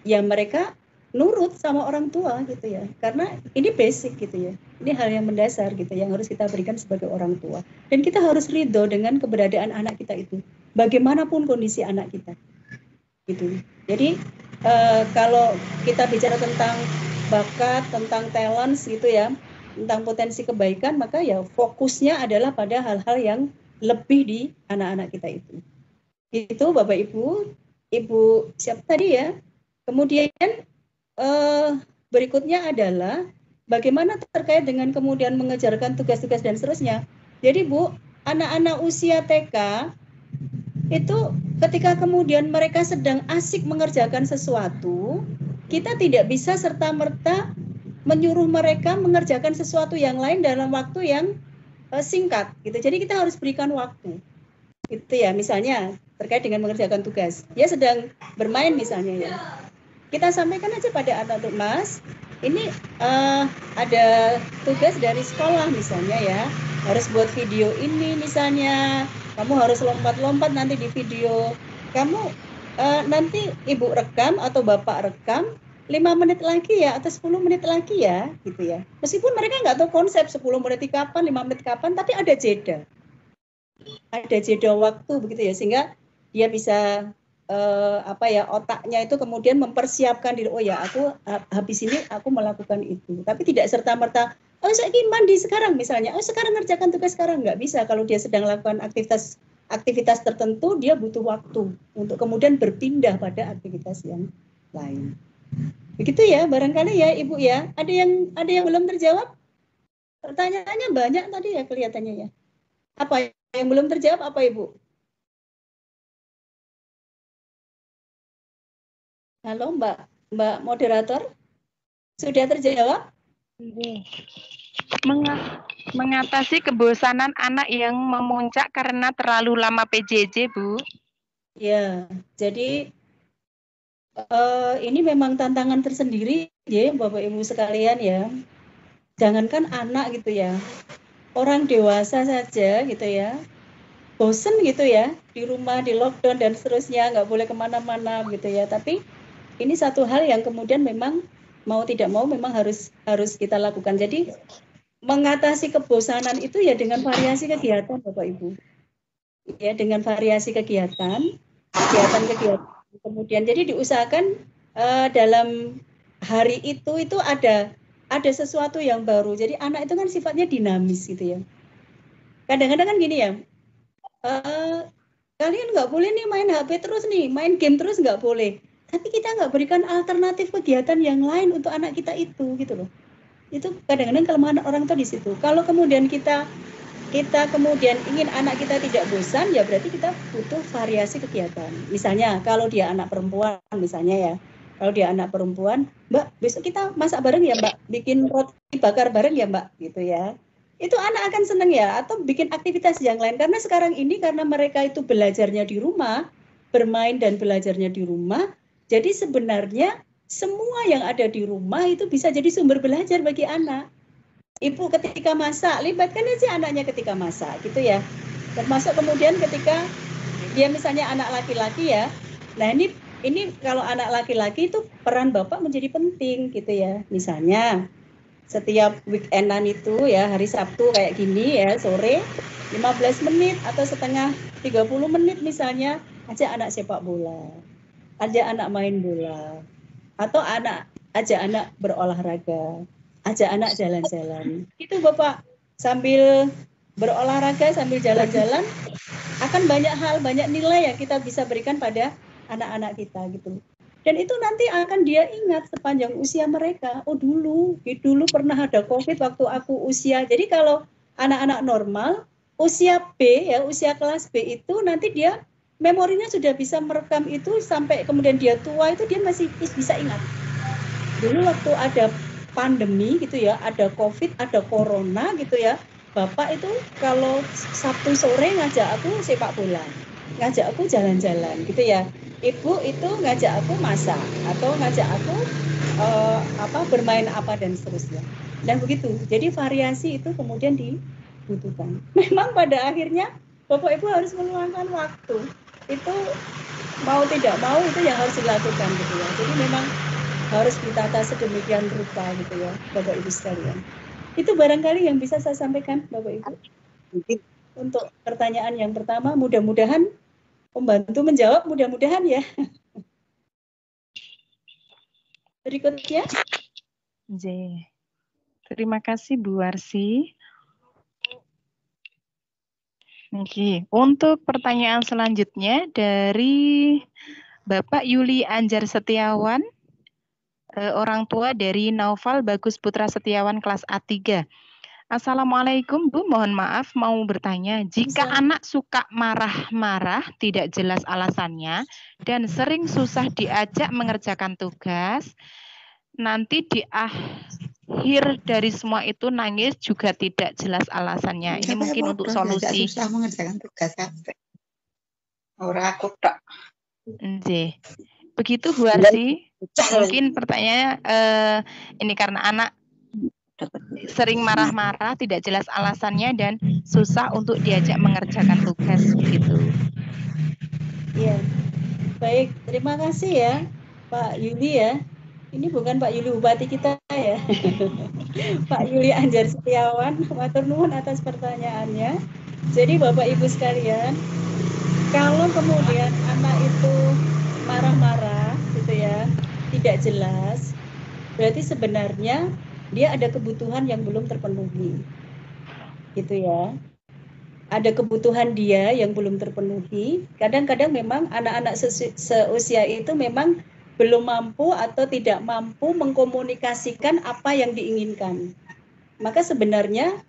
yang mereka nurut sama orang tua gitu ya, karena ini basic gitu ya, ini hal yang mendasar gitu yang harus kita berikan sebagai orang tua, dan kita harus ridho dengan keberadaan anak kita itu bagaimanapun kondisi anak kita gitu. Jadi kalau kita bicara tentang bakat, tentang talent gitu ya, tentang potensi kebaikan, maka ya fokusnya adalah pada hal-hal yang lebih di anak-anak kita itu. Itu Bapak Ibu siapa tadi ya. Kemudian berikutnya adalah bagaimana terkait dengan kemudian mengejarkan tugas-tugas dan seterusnya. Jadi Bu, anak-anak usia TK itu ketika kemudian mereka sedang asik mengerjakan sesuatu, kita tidak bisa serta-merta menyuruh mereka mengerjakan sesuatu yang lain dalam waktu yang singkat gitu. Jadi kita harus berikan waktu. Itu ya, misalnya terkait dengan mengerjakan tugas. Dia sedang bermain misalnya ya. Kita sampaikan aja pada anak untuk Mas, ini ada tugas dari sekolah misalnya ya. Harus buat video ini misalnya. Kamu harus lompat-lompat nanti di video. Kamu nanti ibu rekam atau bapak rekam 5 menit lagi ya atau 10 menit lagi ya gitu ya. Meskipun mereka nggak tahu konsep 10 menit kapan, 5 menit kapan, tapi ada jeda. Ada jeda waktu begitu ya, sehingga dia bisa otaknya itu kemudian mempersiapkan diri, oh ya aku habis ini aku melakukan itu, tapi tidak serta-merta oh saya ingin mandi sekarang misalnya, oh sekarang ngerjakan tugas sekarang, nggak bisa. Kalau dia sedang melakukan aktivitas tertentu, dia butuh waktu untuk kemudian berpindah pada aktivitas yang lain. Begitu ya, barangkali ya Ibu ya. Ada yang belum terjawab? Pertanyaannya banyak tadi ya kelihatannya ya. Apa yang belum terjawab apa Ibu? Halo Mbak moderator, sudah terjawab? Mengatasi kebosanan anak yang memuncak karena terlalu lama PJJ, Bu. Ya, jadi ini memang tantangan tersendiri ya Bapak Ibu sekalian ya. Jangankan anak gitu ya, orang dewasa saja gitu ya, bosen gitu ya, di rumah, di lockdown dan seterusnya, nggak boleh kemana-mana gitu ya. Tapi ini satu hal yang kemudian memang mau tidak mau memang harus kita lakukan. Jadi mengatasi kebosanan itu ya dengan variasi kegiatan Bapak Ibu. Ya, dengan variasi kegiatan. Kemudian jadi diusahakan dalam hari itu ada sesuatu yang baru. Jadi anak itu kan sifatnya dinamis gitu ya. Kadang-kadang kan gini ya, kalian nggak boleh nih main HP terus nih, main game terus nggak boleh. Tapi kita nggak berikan alternatif kegiatan yang lain untuk anak kita itu gitu loh. Itu kadang-kadang kelemahan orang tua di situ. Kalau kemudian kita kemudian ingin anak kita tidak bosan, ya berarti kita butuh variasi kegiatan. Misalnya kalau dia anak perempuan misalnya ya, kalau dia anak perempuan, Mbak besok kita masak bareng ya Mbak, bikin roti bakar bareng ya Mbak, gitu ya. Itu anak akan senang ya, atau bikin aktivitas yang lain. Karena sekarang ini karena mereka itu belajarnya di rumah, bermain dan belajarnya di rumah, jadi sebenarnya semua yang ada di rumah itu bisa jadi sumber belajar bagi anak. Ibu ketika masak, libatkan aja anaknya ketika masak gitu ya. Termasuk kemudian ketika dia misalnya anak laki-laki ya. Nah, ini kalau anak laki-laki itu peran bapak menjadi penting gitu ya. Misalnya setiap weekendan itu ya, hari Sabtu kayak gini ya, sore 15 menit atau setengah 30 menit misalnya, ajak anak sepak bola. Ajak anak main bola. Atau ajak anak berolahraga. Ajak anak jalan-jalan. Itu Bapak sambil berolahraga, sambil jalan-jalan, akan banyak hal, banyak nilai yang kita bisa berikan pada anak-anak kita gitu. Dan itu nanti akan dia ingat sepanjang usia mereka. Oh dulu pernah ada COVID waktu aku usia. Jadi kalau anak-anak normal, usia B ya, usia kelas B itu nanti dia memorinya sudah bisa merekam itu sampai kemudian dia tua itu dia masih bisa ingat. Dulu waktu ada pandemi gitu ya, ada COVID, ada corona gitu ya, Bapak itu kalau Sabtu sore ngajak aku sepak bola, ngajak aku jalan-jalan gitu ya. Ibu itu ngajak aku masak atau ngajak aku bermain apa dan seterusnya. Dan begitu. Jadi variasi itu kemudian dibutuhkan. Memang pada akhirnya Bapak Ibu harus meluangkan waktu. Itu mau tidak mau itu yang harus dilakukan gitu ya. Jadi memang harus ditata sedemikian rupa gitu ya, Bapak Ibu sekalian. Itu barangkali yang bisa saya sampaikan, Bapak Ibu. Untuk pertanyaan yang pertama, mudah-mudahan membantu menjawab, mudah-mudahan ya. Berikutnya. Terima kasih Bu Warsi. Oke, untuk pertanyaan selanjutnya dari Bapak Yuli Anjar Setiawan, orang tua dari Naufal Bagus Putra Setiawan kelas A3. Assalamualaikum Bu, mohon maaf mau bertanya, jika anak suka marah-marah tidak jelas alasannya dan sering susah diajak mengerjakan tugas, nanti di akhir dari semua itu nangis juga tidak jelas alasannya. Ini mungkin untuk solusi. Susah mengerjakan tugas sampai. Ora aku tak. Begitu Bu Arsi. Mungkin pertanyaannya ini karena anak sering marah-marah, tidak jelas alasannya dan susah untuk diajak mengerjakan tugas begitu. Iya. Baik, terima kasih ya Pak Yuli ya. Ini bukan Pak Yuli Bupati kita ya. Pak Yuli Anjar Setiawan, matur nuwun atas pertanyaannya. Jadi Bapak Ibu sekalian, kalau kemudian anak itu marah-marah gitu ya, tidak jelas, berarti sebenarnya dia ada kebutuhan yang belum terpenuhi. Gitu ya. Ada kebutuhan dia yang belum terpenuhi. Kadang-kadang memang anak-anak seusia itu memang belum mampu atau tidak mampu mengkomunikasikan apa yang diinginkan. Maka sebenarnya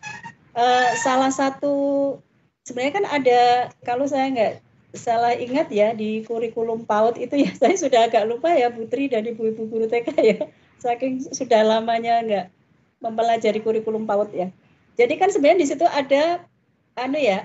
salah satu, sebenarnya kan ada, kalau saya nggak salah ingat ya, di kurikulum PAUD itu ya, saya sudah agak lupa ya Putri dan ibu-ibu guru TK ya, saking sudah lamanya nggak mempelajari kurikulum PAUD ya. Jadi kan sebenarnya di situ ada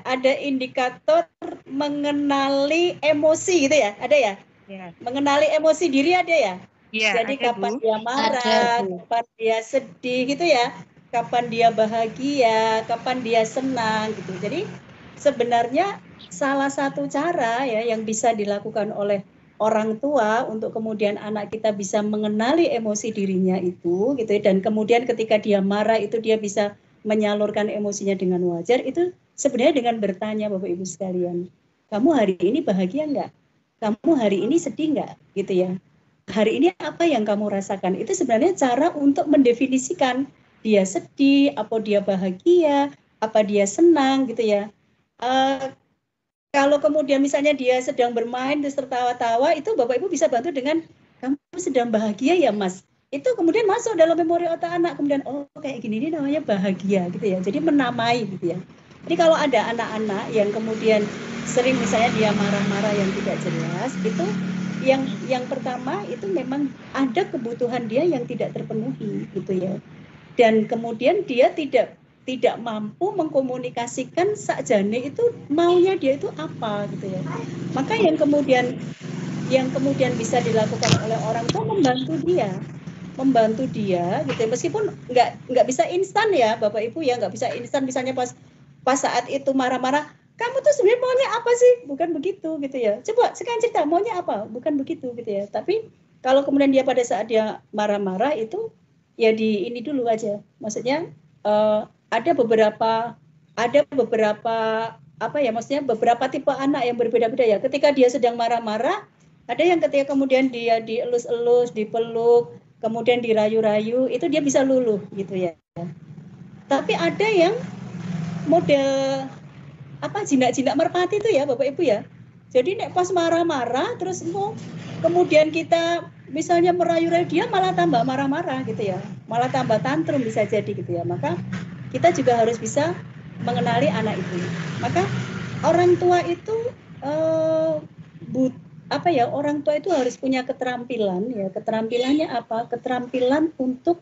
ada indikator mengenali emosi gitu ya, ada ya? Ya. Mengenali emosi diri ada ya? Ya. Jadi kapan dia marah, kapan dia sedih gitu ya, kapan dia bahagia, kapan dia senang gitu. Jadi sebenarnya salah satu cara ya yang bisa dilakukan oleh orang tua untuk kemudian anak kita bisa mengenali emosi dirinya itu gitu ya, dan kemudian ketika dia marah itu dia bisa menyalurkan emosinya dengan wajar, itu sebenarnya dengan bertanya Bapak Ibu sekalian, kamu hari ini bahagia enggak? Kamu hari ini sedih enggak? Gitu ya. Hari ini apa yang kamu rasakan? Itu sebenarnya cara untuk mendefinisikan dia sedih, apa dia bahagia, apa dia senang gitu ya. Kalau kemudian misalnya dia sedang bermain terus tertawa-tawa, itu Bapak Ibu bisa bantu dengan, kamu sedang bahagia ya Mas? Itu kemudian masuk dalam memori otak anak, kemudian oh kayak gini ini namanya bahagia gitu ya. Jadi menamai gitu ya. Jadi kalau ada anak-anak yang kemudian sering misalnya dia marah-marah yang tidak jelas, itu yang pertama itu memang ada kebutuhan dia yang tidak terpenuhi gitu ya. Dan kemudian dia tidak mampu mengkomunikasikan sakjane itu maunya dia itu apa gitu ya. Maka yang kemudian bisa dilakukan oleh orang tua membantu dia gitu ya. Meskipun nggak bisa instan ya Bapak Ibu ya, nggak bisa instan misalnya pas saat itu marah-marah, kamu tuh sebenarnya maunya apa sih? Bukan begitu gitu ya. Coba sekarang cerita maunya apa? Bukan begitu gitu ya. Tapi kalau kemudian dia pada saat dia marah-marah itu ya di ini dulu aja. Maksudnya ada beberapa apa ya, maksudnya beberapa tipe anak yang berbeda-beda ya. Ketika dia sedang marah-marah, ada yang ketika kemudian dia dielus-elus, dipeluk, kemudian dirayu-rayu, itu dia bisa luluh gitu ya. Tapi ada yang model apa jinak-jinak merpati itu ya Bapak Ibu ya. Jadi nek pas marah-marah terus kemudian kita misalnya merayu-rayu, dia malah tambah marah-marah gitu ya. Malah tambah tantrum bisa jadi gitu ya. Maka kita juga harus bisa mengenali anak itu. Maka orang tua itu orang tua itu harus punya keterampilan ya. Keterampilannya apa? Keterampilan untuk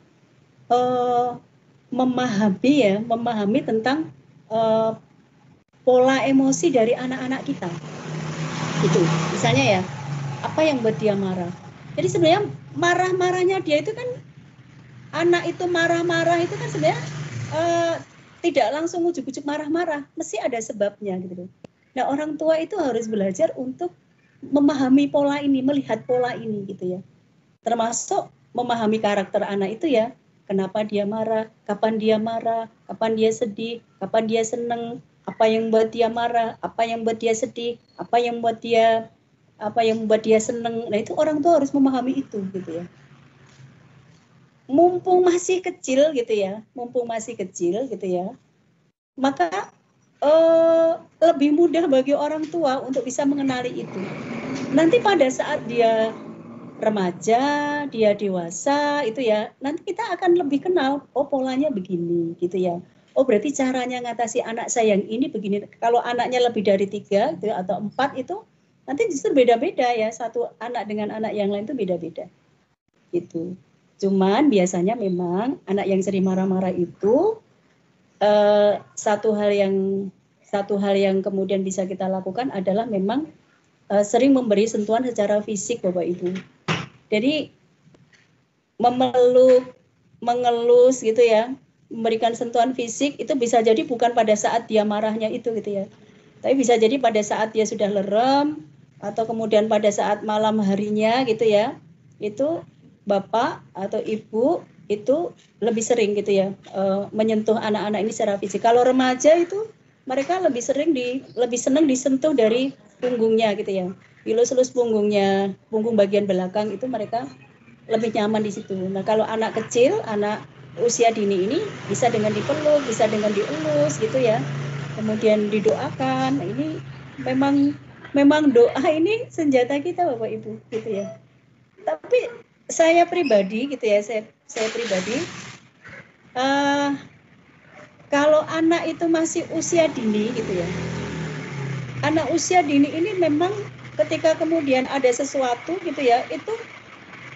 memahami tentang pola emosi dari anak-anak kita. Gitu. Misalnya ya, apa yang buat dia marah? Jadi sebenarnya marah-marahnya dia itu kan, anak itu marah-marah itu kan sebenarnya tidak langsung ujuk-ujuk marah-marah, mesti ada sebabnya gitu. Nah, orang tua itu harus belajar untuk memahami pola ini, melihat pola ini gitu ya. Termasuk memahami karakter anak itu ya. Kenapa dia marah, kapan dia sedih, kapan dia seneng, apa yang membuat dia marah, apa yang membuat dia sedih, apa yang membuat dia seneng. Nah, itu orang tua harus memahami itu gitu ya. Mumpung masih kecil gitu ya, maka lebih mudah bagi orang tua untuk bisa mengenali itu. Nanti pada saat dia remaja, dia dewasa itu ya, nanti kita akan lebih kenal, oh polanya begini gitu ya. oh berarti caranya ngatasi anak saya yang ini begini. Kalau anaknya lebih dari 3 gitu, atau 4 itu nanti justru beda-beda ya, satu anak dengan anak yang lain itu beda-beda gitu. Cuman biasanya memang anak yang sering marah-marah itu satu hal yang kemudian bisa kita lakukan adalah memang sering memberi sentuhan secara fisik, Bapak Ibu. Jadi memeluk, mengelus gitu ya, memberikan sentuhan fisik itu bisa jadi bukan pada saat dia marahnya itu gitu ya, tapi bisa jadi pada saat dia sudah lerem atau kemudian pada saat malam harinya gitu ya, itu bapak atau ibu itu lebih sering gitu ya menyentuh anak-anak ini secara fisik. Kalau remaja itu mereka lebih senang disentuh dari punggungnya gitu ya, ilus-ilus punggungnya, punggung bagian belakang itu mereka lebih nyaman di situ. Nah kalau anak kecil, anak usia dini ini bisa dengan dipeluk, bisa dengan dielus gitu ya, kemudian didoakan. Nah, ini memang doa ini senjata kita Bapak Ibu gitu ya. Tapi saya pribadi gitu ya, saya pribadi kalau anak itu masih usia dini gitu ya, anak usia dini ini memang ketika kemudian ada sesuatu gitu ya, itu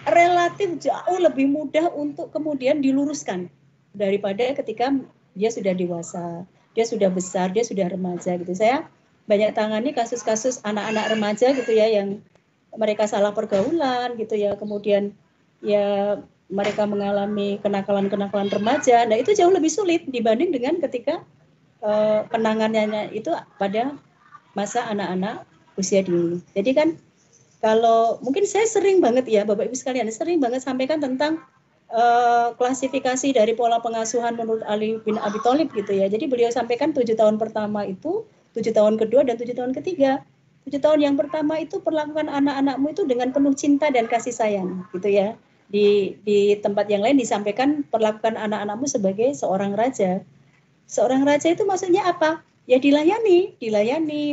relatif jauh lebih mudah untuk kemudian diluruskan daripada ketika dia sudah dewasa, dia sudah besar, dia sudah remaja gitu. Saya banyak tangani kasus-kasus anak-anak remaja gitu ya, yang mereka salah pergaulan gitu ya, kemudian ya mereka mengalami kenakalan-kenakalan remaja. Nah itu jauh lebih sulit dibanding dengan ketika penanganannya itu pada masa anak-anak usia dini. Jadi kan kalau mungkin saya sering banget ya Bapak Ibu sekalian, sering banget sampaikan tentang klasifikasi dari pola pengasuhan menurut Ali bin Abi Thalib gitu ya. Jadi beliau sampaikan 7 tahun pertama itu, 7 tahun kedua dan 7 tahun ketiga. 7 tahun yang pertama itu perlakukan anak-anakmu itu dengan penuh cinta dan kasih sayang gitu ya. Di tempat yang lain disampaikan perlakukan anak-anakmu sebagai seorang raja. Seorang raja itu maksudnya apa? Ya dilayani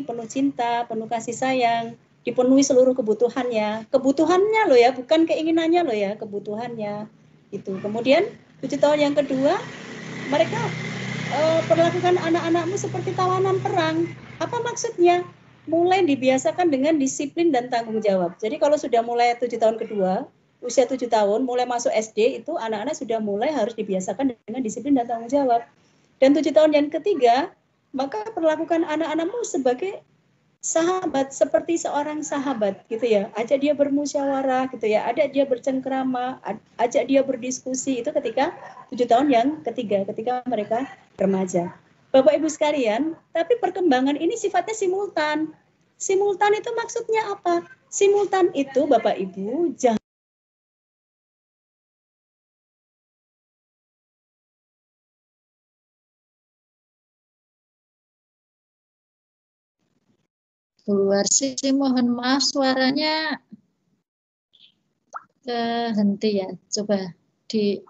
penuh cinta, penuh kasih sayang, dipenuhi seluruh kebutuhannya loh ya, bukan keinginannya loh ya, kebutuhannya itu. Kemudian 7 tahun yang kedua mereka perlakukan anak-anakmu seperti tawanan perang. Apa maksudnya? Mulai dibiasakan dengan disiplin dan tanggung jawab. Jadi kalau sudah mulai 7 tahun kedua, usia 7 tahun, mulai masuk SD itu anak-anak sudah mulai harus dibiasakan dengan disiplin dan tanggung jawab. Dan 7 tahun yang ketiga, maka perlakukan anak-anakmu sebagai sahabat, seperti seorang sahabat gitu ya. Ajak dia bermusyawarah gitu ya, ajak dia bercengkrama, ajak dia berdiskusi. Itu ketika 7 tahun yang ketiga, ketika mereka remaja. Bapak Ibu sekalian, tapi perkembangan ini sifatnya simultan. Simultan itu maksudnya apa? Simultan itu Bapak Ibu jangan Bu Warsi, mohon maaf suaranya kehenti ya. Coba di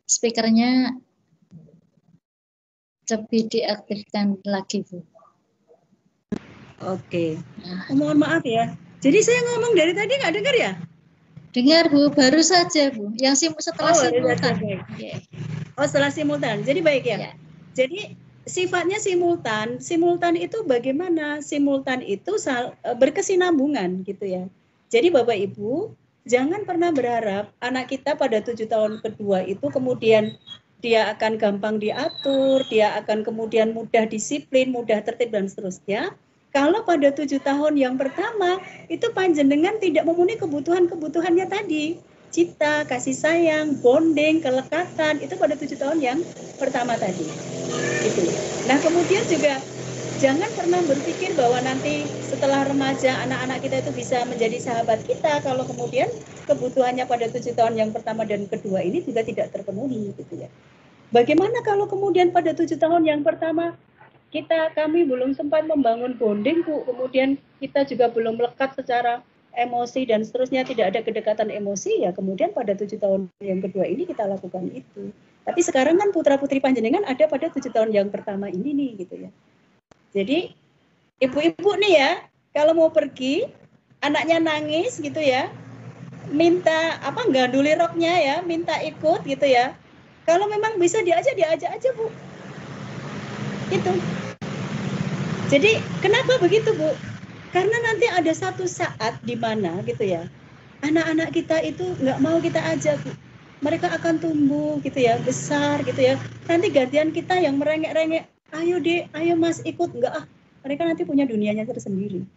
speakernya coba diaktifkan lagi Bu. Oke. Mohon maaf ya. Jadi saya ngomong dari tadi nggak dengar ya? Dengar Bu, baru saja Bu. Yang setelah simultan. Okay. Oh setelah simultan. Jadi baik ya. Jadi sifatnya simultan. Simultan itu bagaimana? Simultan itu berkesinambungan gitu ya. Jadi Bapak Ibu jangan pernah berharap anak kita pada 7 tahun kedua itu kemudian dia akan gampang diatur, dia akan kemudian mudah disiplin, mudah tertib dan seterusnya. Kalau pada 7 tahun yang pertama itu panjenengan tidak memenuhi kebutuhannya tadi, cinta, kasih sayang, bonding, kelekatan, itu pada 7 tahun yang pertama tadi. Gitu. Nah kemudian juga jangan pernah berpikir bahwa nanti setelah remaja anak-anak kita itu bisa menjadi sahabat kita kalau kemudian kebutuhannya pada 7 tahun yang pertama dan kedua ini juga tidak terpenuhi gitu ya. Bagaimana kalau kemudian pada 7 tahun yang pertama kami belum sempat membangun bonding Bu, kemudian kita juga belum melekat secara emosi dan seterusnya, tidak ada kedekatan emosi, ya kemudian pada 7 tahun yang kedua ini kita lakukan itu. Tapi sekarang kan putra-putri panjenengan ada pada 7 tahun yang pertama ini nih gitu ya. Jadi ibu-ibu nih ya, kalau mau pergi, anaknya nangis gitu ya, minta ganduli roknya ya, minta ikut gitu ya. Kalau memang bisa diajak aja Bu. Itu. Jadi kenapa begitu Bu? Karena nanti ada satu saat di mana gitu ya, anak-anak kita itu nggak mau kita ajak Bu. Mereka akan tumbuh gitu ya, besar gitu ya. Nanti gantian kita yang merengek-rengek, ayo Dek, ayo Mas ikut. Enggak mereka nanti punya dunianya tersendiri.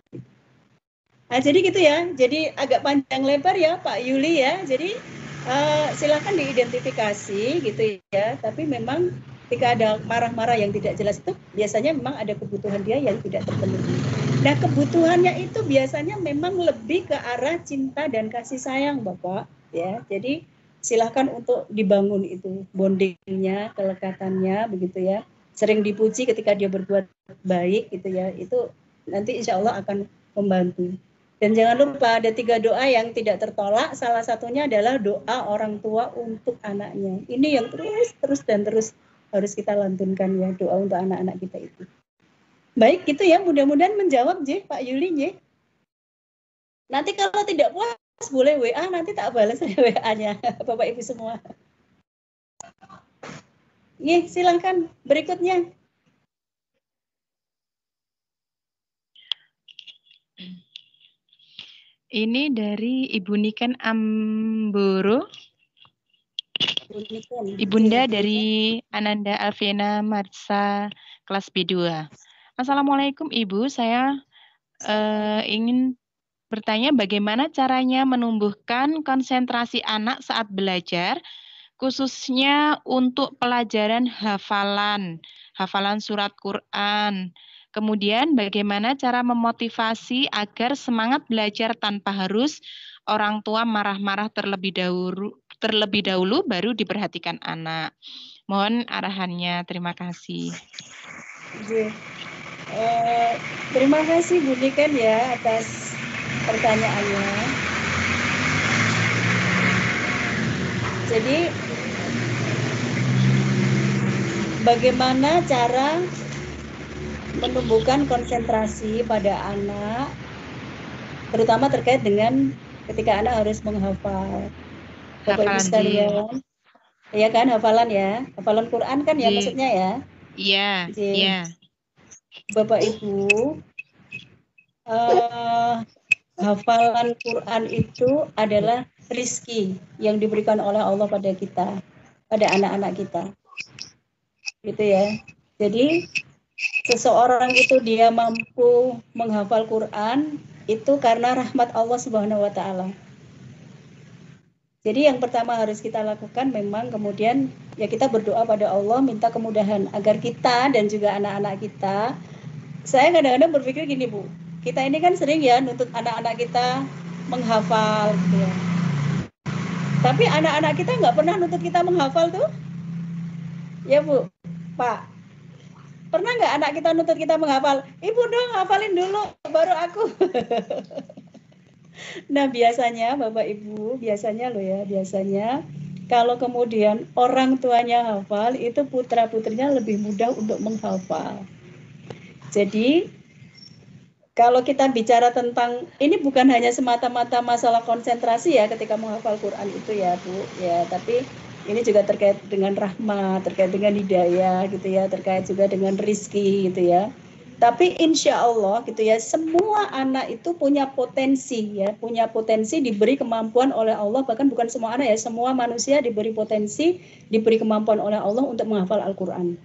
Nah, jadi gitu ya. Jadi agak panjang lebar ya Pak Yuli ya. Jadi silakan diidentifikasi gitu ya. Tapi memang ketika ada marah-marah yang tidak jelas itu biasanya memang ada kebutuhan dia yang tidak terpenuhi. Nah, kebutuhannya itu biasanya memang lebih ke arah cinta dan kasih sayang Bapak ya. Jadi silakan untuk dibangun itu bondingnya, kelekatannya begitu ya. Sering dipuji ketika dia berbuat baik gitu ya. Itu nanti insya Allah akan membantu. Dan jangan lupa ada 3 doa yang tidak tertolak. Salah satunya adalah doa orang tua untuk anaknya. Ini yang terus harus kita lantunkan ya, doa untuk anak-anak kita itu. Baik gitu ya, mudah-mudahan menjawab J, Pak Yuli J. Nanti kalau tidak puas boleh WA, nanti tak balas WA-nya Bapak Ibu semua. Nih, silakan berikutnya. Ini dari Ibu Niken Amboro. Ibunda dari Ananda Alfiana Marsa kelas B2. Assalamualaikum Ibu, saya ingin bertanya bagaimana caranya menumbuhkan konsentrasi anak saat belajar, khususnya untuk pelajaran hafalan surat Quran. Kemudian bagaimana cara memotivasi agar semangat belajar tanpa harus orang tua marah-marah terlebih dahulu baru diperhatikan anak. Mohon arahannya. Terima kasih. Terima kasih Bu Niken ya atas pertanyaannya. Jadi bagaimana cara menumbuhkan konsentrasi pada anak, terutama terkait dengan ketika anak harus menghafal. Bapak Ibu sekalian, ya kan hafalan ya, hafalan Quran kan ya maksudnya ya. Iya. Iya. Bapak Ibu, hafalan Quran itu adalah rizki yang diberikan oleh Allah pada kita, pada anak-anak kita, gitu ya. Jadi seseorang itu dia mampu menghafal Quran itu karena rahmat Allah Subhanahu wa taala. Jadi yang pertama harus kita lakukan memang kemudian ya kita berdoa pada Allah minta kemudahan agar kita dan juga anak-anak kita. Saya kadang-kadang berpikir gini Bu, kita ini kan sering ya nuntut anak-anak kita menghafal gitu ya. Tapi anak-anak kita nggak pernah nuntut kita menghafal tuh. Ya Bu, Pak. Pernah nggak anak kita nuntut kita menghafal? Ibu dong hafalin dulu, baru aku. Nah biasanya Bapak Ibu, biasanya kalau kemudian orang tuanya hafal, itu putra-putrinya lebih mudah untuk menghafal. Jadi kalau kita bicara tentang, ini bukan hanya semata-mata masalah konsentrasi ya ketika menghafal Quran itu ya Bu, ya, tapi ini juga terkait dengan rahmat, terkait dengan hidayah gitu ya, terkait juga dengan rizki gitu ya. Tapi insya Allah gitu ya, semua anak itu punya potensi ya, punya potensi diberi kemampuan oleh Allah, bahkan bukan semua anak ya, semua manusia diberi potensi, diberi kemampuan oleh Allah untuk menghafal Al-Quran.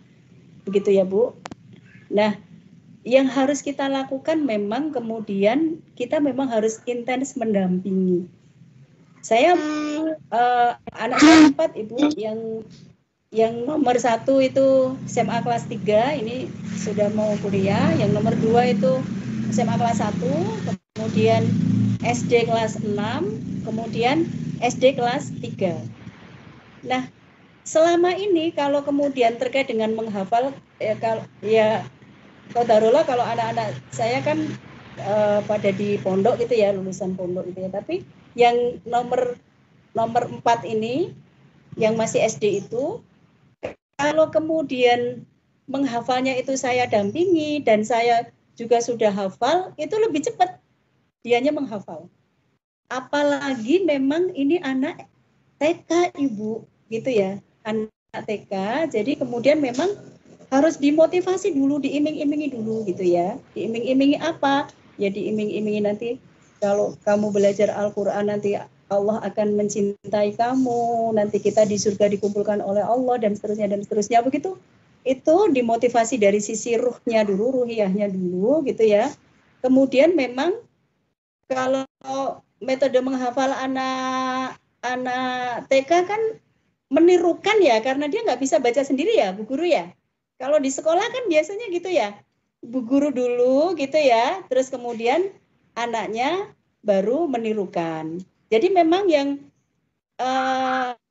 Begitu ya Bu. Nah, yang harus kita lakukan memang kemudian kita memang harus intens mendampingi. Saya anak saya 4 Ibu, yang nomor 1 itu SMA kelas 3 ini sudah mau kuliah, yang nomor 2 itu SMA kelas 1, kemudian SD kelas 6, kemudian SD kelas 3. Nah, selama ini kalau kemudian terkait dengan menghafal qadarullah kalau anak-anak saya kan pada di pondok gitu ya, lulusan pondok gitu ya, tapi yang nomor 4 ini yang masih SD itu, kalau kemudian menghafalnya itu saya dampingi dan saya juga sudah hafal, itu lebih cepat dianya menghafal. Apalagi memang ini anak TK Ibu gitu ya, anak TK, jadi kemudian memang harus dimotivasi dulu, diiming-imingi dulu gitu ya. Diiming-imingi apa? Ya diiming-imingi nanti kalau kamu belajar Al-Quran nanti Allah akan mencintai kamu, nanti kita di surga dikumpulkan oleh Allah dan seterusnya begitu. Itu dimotivasi dari sisi ruhnya dulu, ruhiyahnya dulu gitu ya. Kemudian memang kalau metode menghafal anak TK kan menirukan ya, karena dia nggak bisa baca sendiri ya, Bu Guru ya. Kalau di sekolah kan biasanya gitu ya, Bu Guru dulu gitu ya, terus kemudian anaknya baru menirukan. Jadi memang yang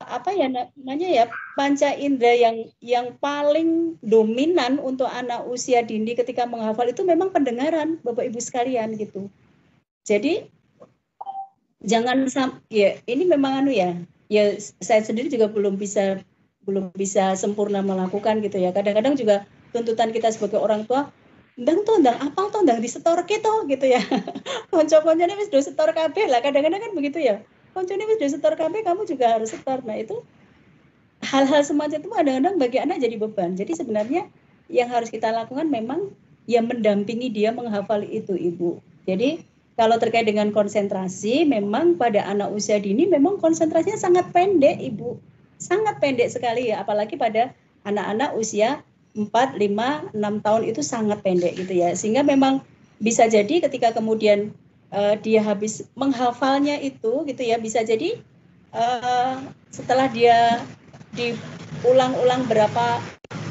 apa ya namanya ya, panca indera yang paling dominan untuk anak usia dini ketika menghafal itu memang pendengaran, Bapak Ibu sekalian gitu. Jadi jangan ya ini memang ya saya sendiri juga belum bisa sempurna melakukan gitu ya. Kadang-kadang juga tuntutan kita sebagai orang tua, ndang apal tuh ndang disetorke toh gitu ya. Konco-koncone wis do setor kabeh lah, kadang-kadang kan begitu ya. Koncone wis do setor kabeh, kamu juga harus setor. Nah, itu hal-hal semacam itu kadang-kadang bagi anak jadi beban. Jadi sebenarnya yang harus kita lakukan memang ya mendampingi dia menghafal itu, Ibu. Jadi kalau terkait dengan konsentrasi, memang pada anak usia dini memang konsentrasinya sangat pendek, Ibu. Sangat pendek sekali ya, apalagi pada anak-anak usia 4, 5, 6 tahun itu sangat pendek gitu ya. Sehingga memang bisa jadi ketika kemudian dia habis menghafalnya itu gitu ya, bisa jadi setelah dia diulang-ulang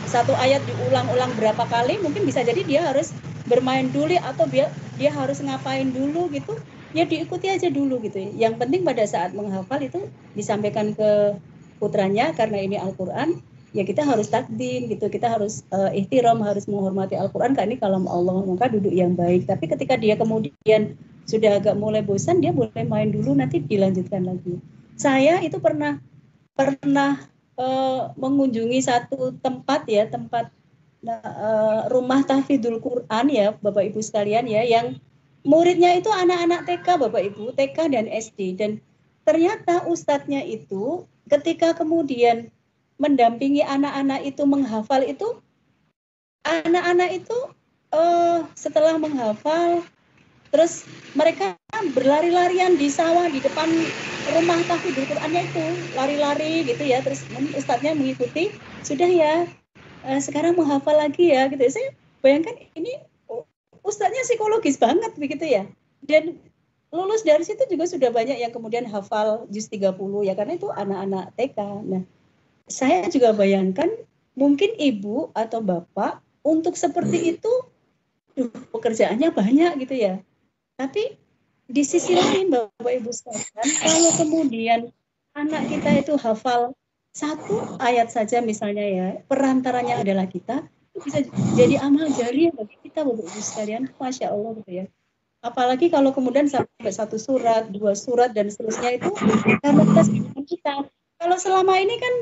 satu ayat diulang-ulang berapa kali, mungkin bisa jadi dia harus bermain dulu atau dia harus ngapain dulu gitu, ya diikuti aja dulu gitu. Yang penting pada saat menghafal itu disampaikan ke putranya, karena ini Al-Quran, ya kita harus takdim gitu, kita harus ihtiram, harus menghormati Al-Quran, karena ini kalam Allah, maka duduk yang baik. Tapi ketika dia kemudian sudah agak mulai bosan, dia boleh main dulu, nanti dilanjutkan lagi. Saya itu pernah mengunjungi satu tempat ya, rumah tahfidzul Quran ya, Bapak Ibu sekalian ya, yang muridnya itu anak-anak TK, Bapak Ibu, TK dan SD. Dan ternyata ustadznya itu ketika kemudian mendampingi anak-anak itu menghafal itu, anak-anak itu setelah menghafal, terus mereka berlari-larian di sawah di depan rumah tahfidzul Qurannya itu, lari-lari gitu ya. Terus ustadznya mengikuti, sudah ya, sekarang menghafal lagi ya gitu. Saya bayangkan ini ustadznya psikologis banget begitu ya. Dan lulus dari situ juga sudah banyak yang kemudian hafal juz 30 ya, karena itu anak-anak TK. Nah, saya juga bayangkan mungkin ibu atau bapak untuk seperti itu pekerjaannya banyak gitu ya. Tapi di sisi lain Bapak Ibu sekalian, kalau kemudian anak kita itu hafal satu ayat saja misalnya ya, perantaranya adalah kita, itu bisa jadi amal jariah bagi kita Bapak Ibu sekalian, Masya Allah gitu ya. Apalagi kalau kemudian sampai 1 surat, 2 surat dan seterusnya, itu karena kita. Kalau selama ini kan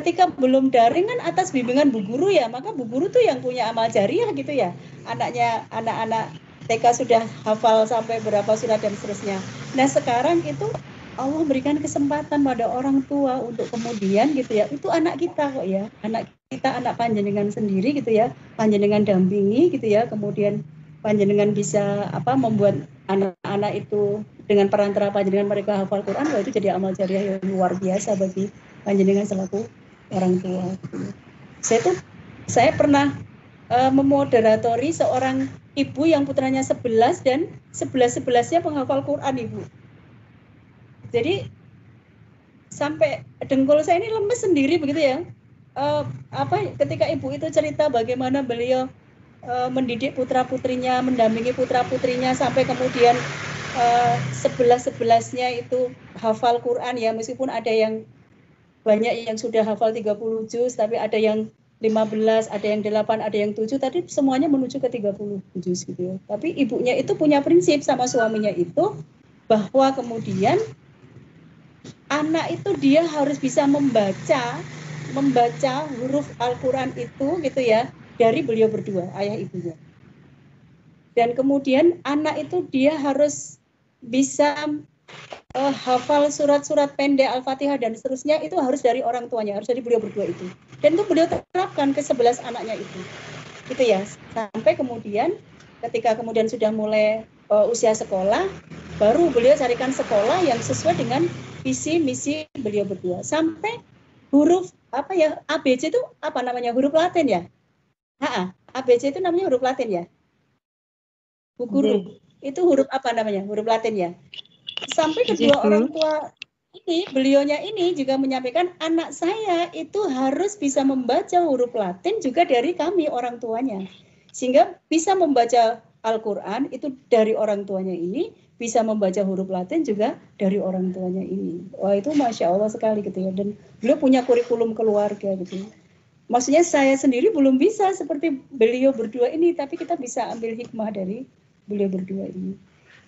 ketika belum daring kan atas bimbingan Bu Guru ya, maka Bu Guru tuh yang punya amal jariah gitu ya. Anak-anak TK sudah hafal sampai berapa surat dan seterusnya. Nah sekarang itu Allah berikan kesempatan pada orang tua untuk kemudian gitu ya, itu anak kita kok ya, anak kita, anak panjenengan sendiri gitu ya, panjenengan dampingi gitu ya, kemudian panjenengan bisa membuat anak-anak itu dengan perantara panjenengan mereka hafal Quran, itu jadi amal jariah yang luar biasa bagi panjenengan selaku orang tua. Saya pernah memoderatori seorang ibu yang putranya 11 dan 11-11-nya penghafal Quran, Ibu. Jadi sampai dengkul saya ini lemes sendiri begitu ya. Ketika ibu itu cerita bagaimana beliau mendidik putra-putrinya, mendampingi putra-putrinya sampai kemudian 11-11-nya itu hafal Quran ya, meskipun ada yang banyak yang sudah hafal 30 juz, tapi ada yang 15, ada yang 8, ada yang 7, tadi semuanya menuju ke 30 juz gitu ya. Tapi ibunya itu punya prinsip sama suaminya itu, bahwa kemudian anak itu dia harus bisa membaca huruf Al-Quran itu gitu ya, dari beliau berdua, ayah ibunya. Dan kemudian anak itu dia harus bisa hafal surat-surat pendek Al-Fatihah dan seterusnya itu harus dari orang tuanya, harus dari beliau berdua itu. Dan itu beliau terapkan ke 11 anaknya itu. Gitu ya. Sampai kemudian ketika kemudian sudah mulai usia sekolah, baru beliau carikan sekolah yang sesuai dengan visi misi beliau berdua. Sampai huruf apa ya, ABC itu apa namanya, huruf Latin ya? ABC itu namanya huruf Latin ya? Bu Guru. Itu huruf apa namanya? Huruf Latin ya? Sampai kedua orang tua ini, beliaunya ini juga menyampaikan anak saya itu harus bisa membaca huruf Latin juga dari kami orang tuanya. Sehingga bisa membaca Al-Quran itu dari orang tuanya ini, bisa membaca huruf Latin juga dari orang tuanya ini. Wah, itu Masya Allah sekali gitu ya. Dan beliau punya kurikulum keluarga gitu. Maksudnya saya sendiri belum bisa seperti beliau berdua ini, tapi kita bisa ambil hikmah dari beliau berdua ini.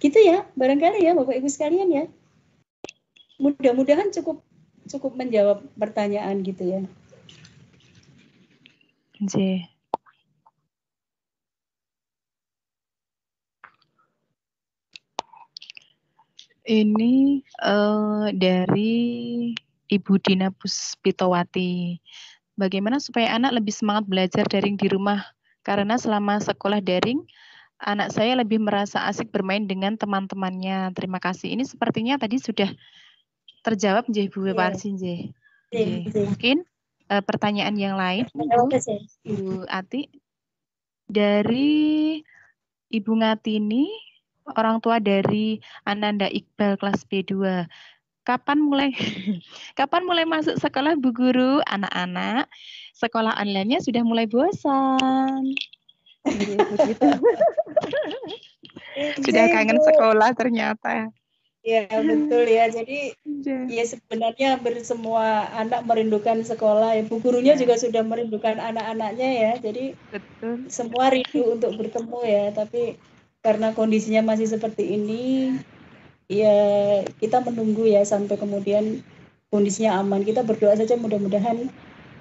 Gitu ya, barangkali ya Bapak Ibu sekalian ya. Mudah-mudahan cukup menjawab pertanyaan gitu ya. Ini dari Ibu Dina Puspitowati. Bagaimana supaya anak lebih semangat belajar daring di rumah? Karena selama sekolah daring, anak saya lebih merasa asik bermain dengan teman-temannya. Terima kasih. Ini sepertinya tadi sudah terjawab, Bu Warsi. Mungkin pertanyaan yang lain, Bu Ati. Dari Ibu Ngatini, orang tua dari Ananda Iqbal kelas B2. Kapan mulai masuk sekolah Bu Guru? Anak-anak sekolah online-nya sudah mulai bosan. Sudah kangen sekolah ternyata. Ya betul ya. Jadi ya sebenarnya semua anak merindukan sekolah. Bu gurunya juga sudah merindukan anak-anaknya ya. Jadi betul. Semua rindu untuk bertemu ya. Tapi karena kondisinya masih seperti ini, ya kita menunggu ya sampai kemudian kondisinya aman. Kita berdoa saja mudah-mudahan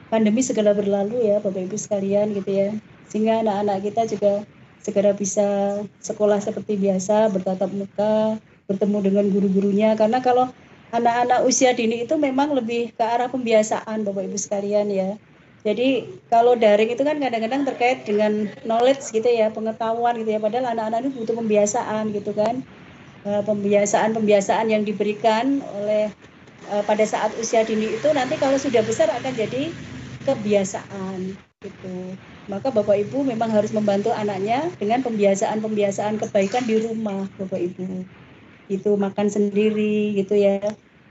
pandemi segera berlalu ya Bapak Ibu sekalian gitu ya. Sehingga anak-anak kita juga segera bisa sekolah seperti biasa, bertatap muka, bertemu dengan guru-gurunya. Karena kalau anak-anak usia dini itu memang lebih ke arah pembiasaan Bapak Ibu sekalian ya. Jadi kalau daring itu kan kadang-kadang terkait dengan knowledge gitu ya, pengetahuan gitu ya. Padahal anak-anak itu butuh pembiasaan gitu kan. Pembiasaan yang diberikan oleh pada saat usia dini itu nanti kalau sudah besar akan jadi kebiasaan gitu. Maka Bapak Ibu memang harus membantu anaknya dengan pembiasaan kebaikan di rumah Bapak Ibu. Itu makan sendiri gitu ya.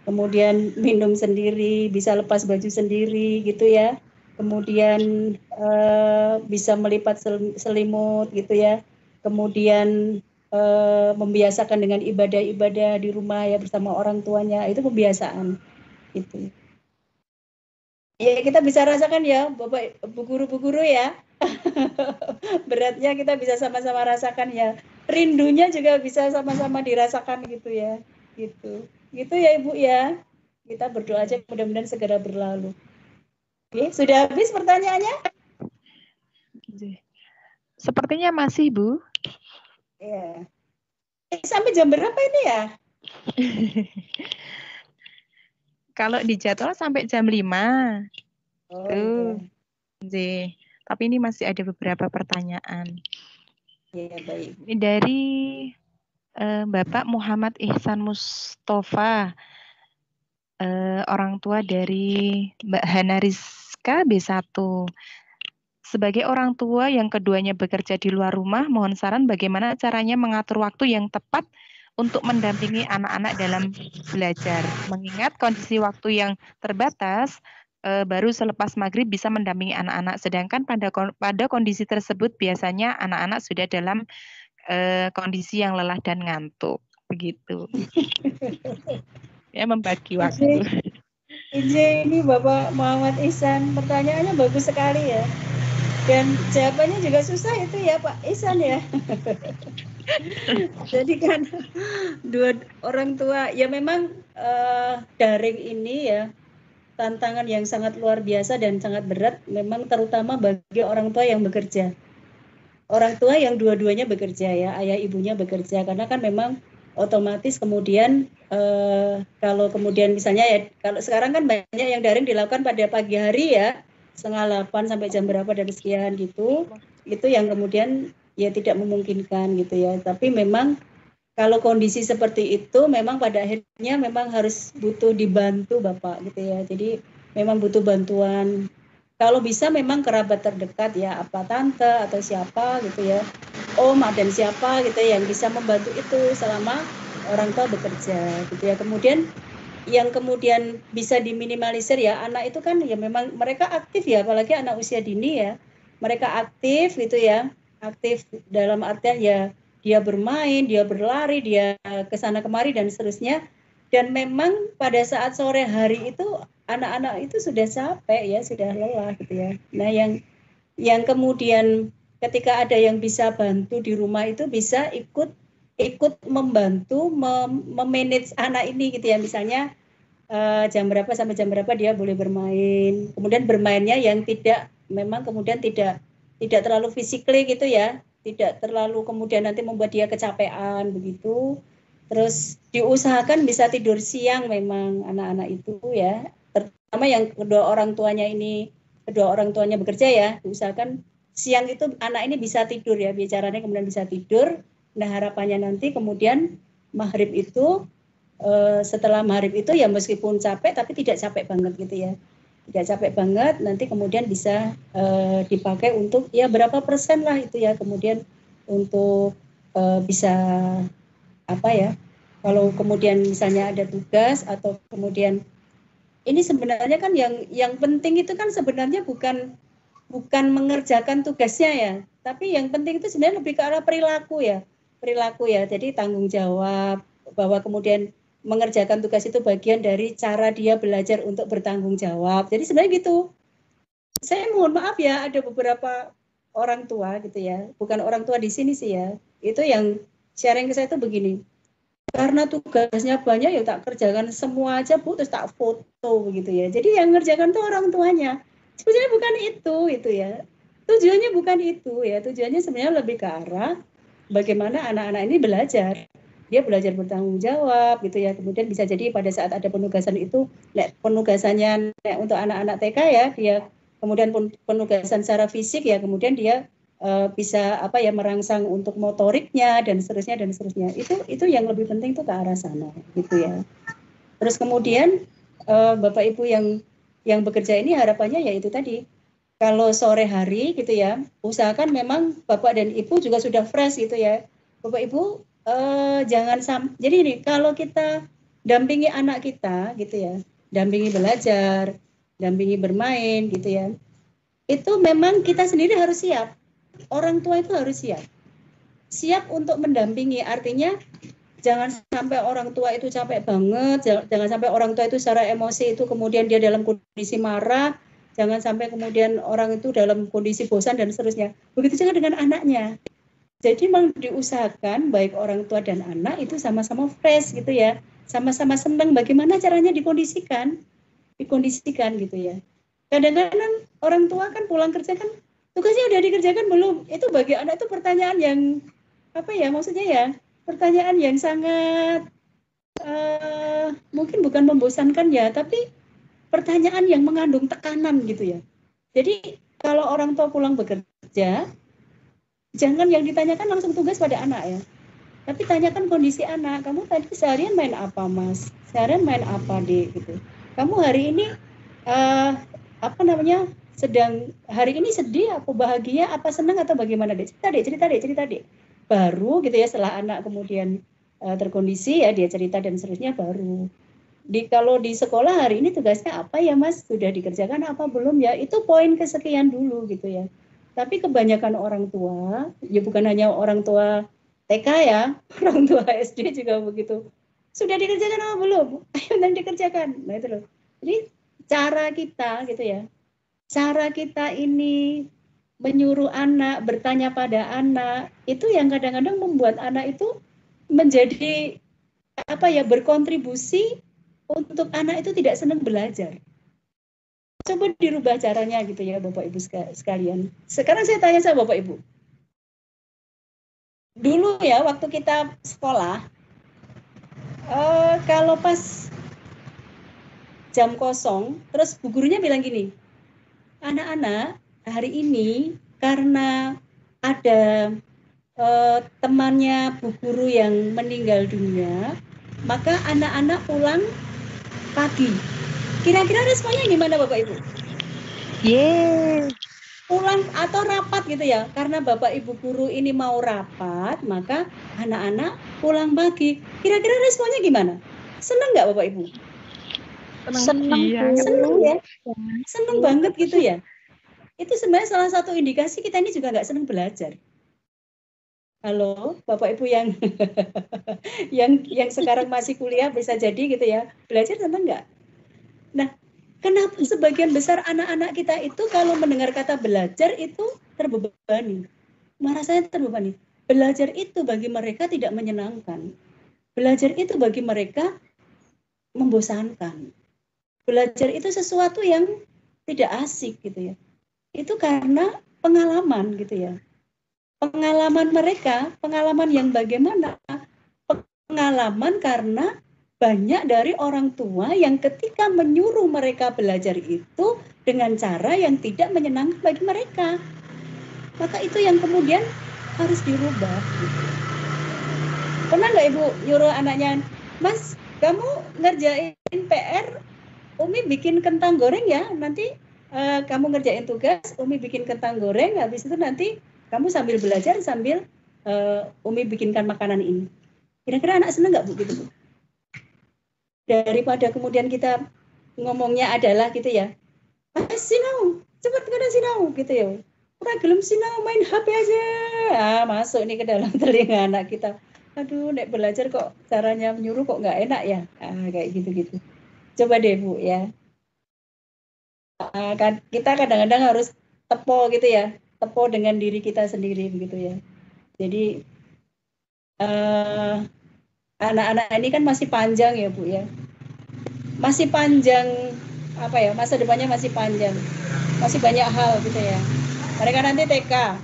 Kemudian minum sendiri, bisa lepas baju sendiri gitu ya. Kemudian bisa melipat selimut gitu ya. Kemudian membiasakan dengan ibadah-ibadah di rumah ya bersama orang tuanya, itu pembiasaan gitu. Ya kita bisa rasakan ya Bapak Bu guru ya. Beratnya kita bisa sama-sama rasakan ya. Rindunya juga bisa sama-sama dirasakan gitu ya. Gitu ya Ibu ya. Kita berdoa aja mudah-mudahan segera berlalu. Oke, sudah habis pertanyaannya? Sepertinya masih, Bu. Ya. Sampai jam berapa ini ya? Kalau di jadwal sampai jam 5. Oh, iya. Tapi ini masih ada beberapa pertanyaan. Ya, baik. Ini dari Bapak Muhammad Ihsan Mustafa, orang tua dari Mbak Hana Rizka B1. Sebagai orang tua yang keduanya bekerja di luar rumah, mohon saran bagaimana caranya mengatur waktu yang tepat untuk mendampingi anak-anak dalam belajar. Mengingat kondisi waktu yang terbatas, baru selepas maghrib bisa mendampingi anak-anak. Sedangkan pada kondisi tersebut biasanya anak-anak sudah dalam kondisi yang lelah dan ngantuk. Begitu. Ya, membagi waktu. Ini Bapak Muhammad Ihsan, pertanyaannya bagus sekali ya. Dan jawabannya juga susah itu ya Pak Ihsan ya. Jadi kan dua orang tua ya memang daring ini ya tantangan yang sangat luar biasa dan sangat berat memang terutama bagi orang tua yang bekerja. Orang tua yang dua-duanya bekerja ya, ayah ibunya bekerja karena kan memang otomatis kemudian kalau kemudian misalnya ya, kalau sekarang kan banyak yang daring dilakukan pada pagi hari ya, 7:30 sampai jam berapa dan sekian gitu, itu yang kemudian ya tidak memungkinkan gitu ya. Tapi memang kalau kondisi seperti itu memang pada akhirnya memang harus butuh dibantu Bapak gitu ya. Jadi memang butuh bantuan. Kalau bisa memang kerabat terdekat ya, apa tante atau siapa gitu ya, om dan siapa gitu yang bisa membantu itu selama orang tua bekerja gitu ya. Kemudian yang kemudian bisa diminimalisir ya, anak itu kan ya memang mereka aktif ya, apalagi anak usia dini ya, mereka aktif gitu ya, aktif dalam artian ya dia bermain, dia berlari, dia kesana kemari dan seterusnya. Dan memang pada saat sore hari itu anak-anak itu sudah capek ya, sudah lelah gitu ya. Nah yang kemudian ketika ada yang bisa bantu di rumah itu bisa ikut membantu memanage anak ini gitu ya, misalnya jam berapa sampai jam berapa dia boleh bermain, kemudian bermainnya yang tidak memang kemudian tidak terlalu physically gitu ya, tidak terlalu kemudian nanti membuat dia kecapean begitu. Terus diusahakan bisa tidur siang memang anak-anak itu ya, terutama yang kedua orang tuanya bekerja ya, diusahakan siang itu anak ini bisa tidur ya, bicaranya kemudian bisa tidur. Nah harapannya nanti kemudian maghrib itu setelah maghrib itu ya meskipun capek tapi tidak capek banget gitu ya, tidak capek banget, nanti kemudian bisa dipakai untuk ya berapa persen lah itu ya, kemudian untuk bisa apa ya, kalau kemudian misalnya ada tugas atau kemudian ini sebenarnya kan yang penting itu kan sebenarnya bukan mengerjakan tugasnya ya, tapi yang penting itu sebenarnya lebih ke arah perilaku ya, jadi tanggung jawab bahwa kemudian mengerjakan tugas itu bagian dari cara dia belajar untuk bertanggung jawab. Jadi sebenarnya gitu. Saya mohon maaf ya, ada beberapa orang tua gitu ya, bukan orang tua di sini sih ya, itu yang sharing ke saya itu begini, karena tugasnya banyak ya tak kerjakan semua aja Bu, terus tak foto begitu ya. Jadi yang ngerjakan tuh orang tuanya. Sebenarnya bukan itu ya. Tujuannya bukan itu ya. Tujuannya sebenarnya lebih ke arah bagaimana anak-anak ini belajar. Dia belajar bertanggung jawab gitu ya. Kemudian bisa jadi pada saat ada penugasan itu, penugasannya untuk anak-anak TK ya, dia kemudian penugasan secara fisik ya, kemudian dia bisa apa ya merangsang untuk motoriknya dan seterusnya. Itu yang lebih penting itu ke arah sana gitu ya. Terus kemudian Bapak Ibu yang bekerja ini harapannya ya itu tadi, kalau sore hari gitu ya, usahakan memang Bapak dan Ibu juga sudah fresh gitu ya. Bapak Ibu jangan jadi ini, kalau kita dampingi anak kita gitu ya, dampingi belajar, dampingi bermain gitu ya, itu memang kita sendiri harus siap. Orang tua itu harus siap untuk mendampingi, artinya jangan sampai orang tua itu capek banget, jangan sampai orang tua itu secara emosi itu kemudian dia dalam kondisi marah, jangan sampai kemudian orang itu dalam kondisi bosan dan seterusnya. Begitu juga dengan anaknya. Jadi memang diusahakan baik orang tua dan anak itu sama-sama fresh gitu ya, sama-sama senang. Bagaimana caranya dikondisikan gitu ya. Kadang-kadang orang tua kan pulang kerja kan tugasnya udah dikerjakan belum? Itu bagi anak itu pertanyaan yang apa ya, maksudnya ya pertanyaan yang sangat mungkin bukan membosankan ya, tapi pertanyaan yang mengandung tekanan gitu ya. Jadi kalau orang tua pulang bekerja, jangan yang ditanyakan langsung tugas pada anak ya, tapi tanyakan kondisi anak. Kamu tadi seharian main apa Mas? Seharian main apa Dek? Gitu. Kamu hari ini sedang hari ini sedih, apa bahagia, apa senang atau bagaimana Dek? Cerita Dek. Baru gitu ya, setelah anak kemudian terkondisi ya dia cerita dan seterusnya, baru. Kalau di sekolah hari ini tugasnya apa ya Mas? Sudah dikerjakan apa belum ya? Itu poin kesekian dulu gitu ya. Tapi kebanyakan orang tua, ya bukan hanya orang tua TK ya, orang tua SD juga begitu. Sudah dikerjakan apa belum? Ayo nanti dikerjakan. Nah itu loh. Jadi cara kita gitu ya, cara kita ini menyuruh anak, bertanya pada anak, itu yang kadang-kadang membuat anak itu menjadi apa ya, berkontribusi untuk anak itu tidak senang belajar. Coba dirubah caranya gitu ya Bapak Ibu sekalian. Sekarang saya tanya sama Bapak Ibu. Dulu ya waktu kita sekolah, Kalau pas jam kosong, terus bu gurunya bilang gini, anak-anak hari ini karena ada temannya bu guru yang meninggal dunia, maka anak-anak pulang pagi. Kira-kira responnya gimana Bapak Ibu? Yeay. Pulang atau rapat gitu ya, karena Bapak Ibu guru ini mau rapat, maka anak-anak pulang pagi. Kira-kira responnya gimana? Senang nggak Bapak Ibu? Senang, Iya. Senang ya, senang banget gitu ya. Itu sebenarnya salah satu indikasi kita ini juga nggak senang belajar. Halo, Bapak Ibu yang yang sekarang masih kuliah bisa jadi gitu ya, belajar senang nggak? Nah, kenapa sebagian besar anak-anak kita itu kalau mendengar kata belajar itu terbebani? Merasanya terbebani. Belajar itu bagi mereka tidak menyenangkan. Belajar itu bagi mereka membosankan. Belajar itu sesuatu yang tidak asik gitu ya. Itu karena pengalaman gitu ya. Pengalaman mereka, pengalaman yang bagaimana? Pengalaman karena banyak dari orang tua yang ketika menyuruh mereka belajar itu dengan cara yang tidak menyenangkan bagi mereka. Maka itu yang kemudian harus dirubah. Pernah nggak Ibu nyuruh anaknya, Mas, kamu ngerjain PR, Umi bikin kentang goreng ya, nanti kamu ngerjain tugas, Umi bikin kentang goreng, habis itu nanti kamu sambil belajar, sambil Umi bikinkan makanan ini. Kira-kira anak seneng nggak Bu gitu Bu? Daripada kemudian kita ngomongnya adalah gitu ya, sinau, cepat kadang sinau gitu ya. Ora gelem sinau, main HP aja. Masuk nih ke dalam telinga anak kita. Aduh, nek belajar kok caranya menyuruh kok nggak enak ya. Kayak gitu-gitu. Coba deh Bu ya. Kan kita kadang-kadang harus tepo gitu ya. Tepo dengan diri kita sendiri begitu ya. Jadi anak-anak ini kan masih panjang ya Bu ya. Masih panjang apa ya, masa depannya masih panjang. Masih banyak hal gitu ya. Mereka nanti TK,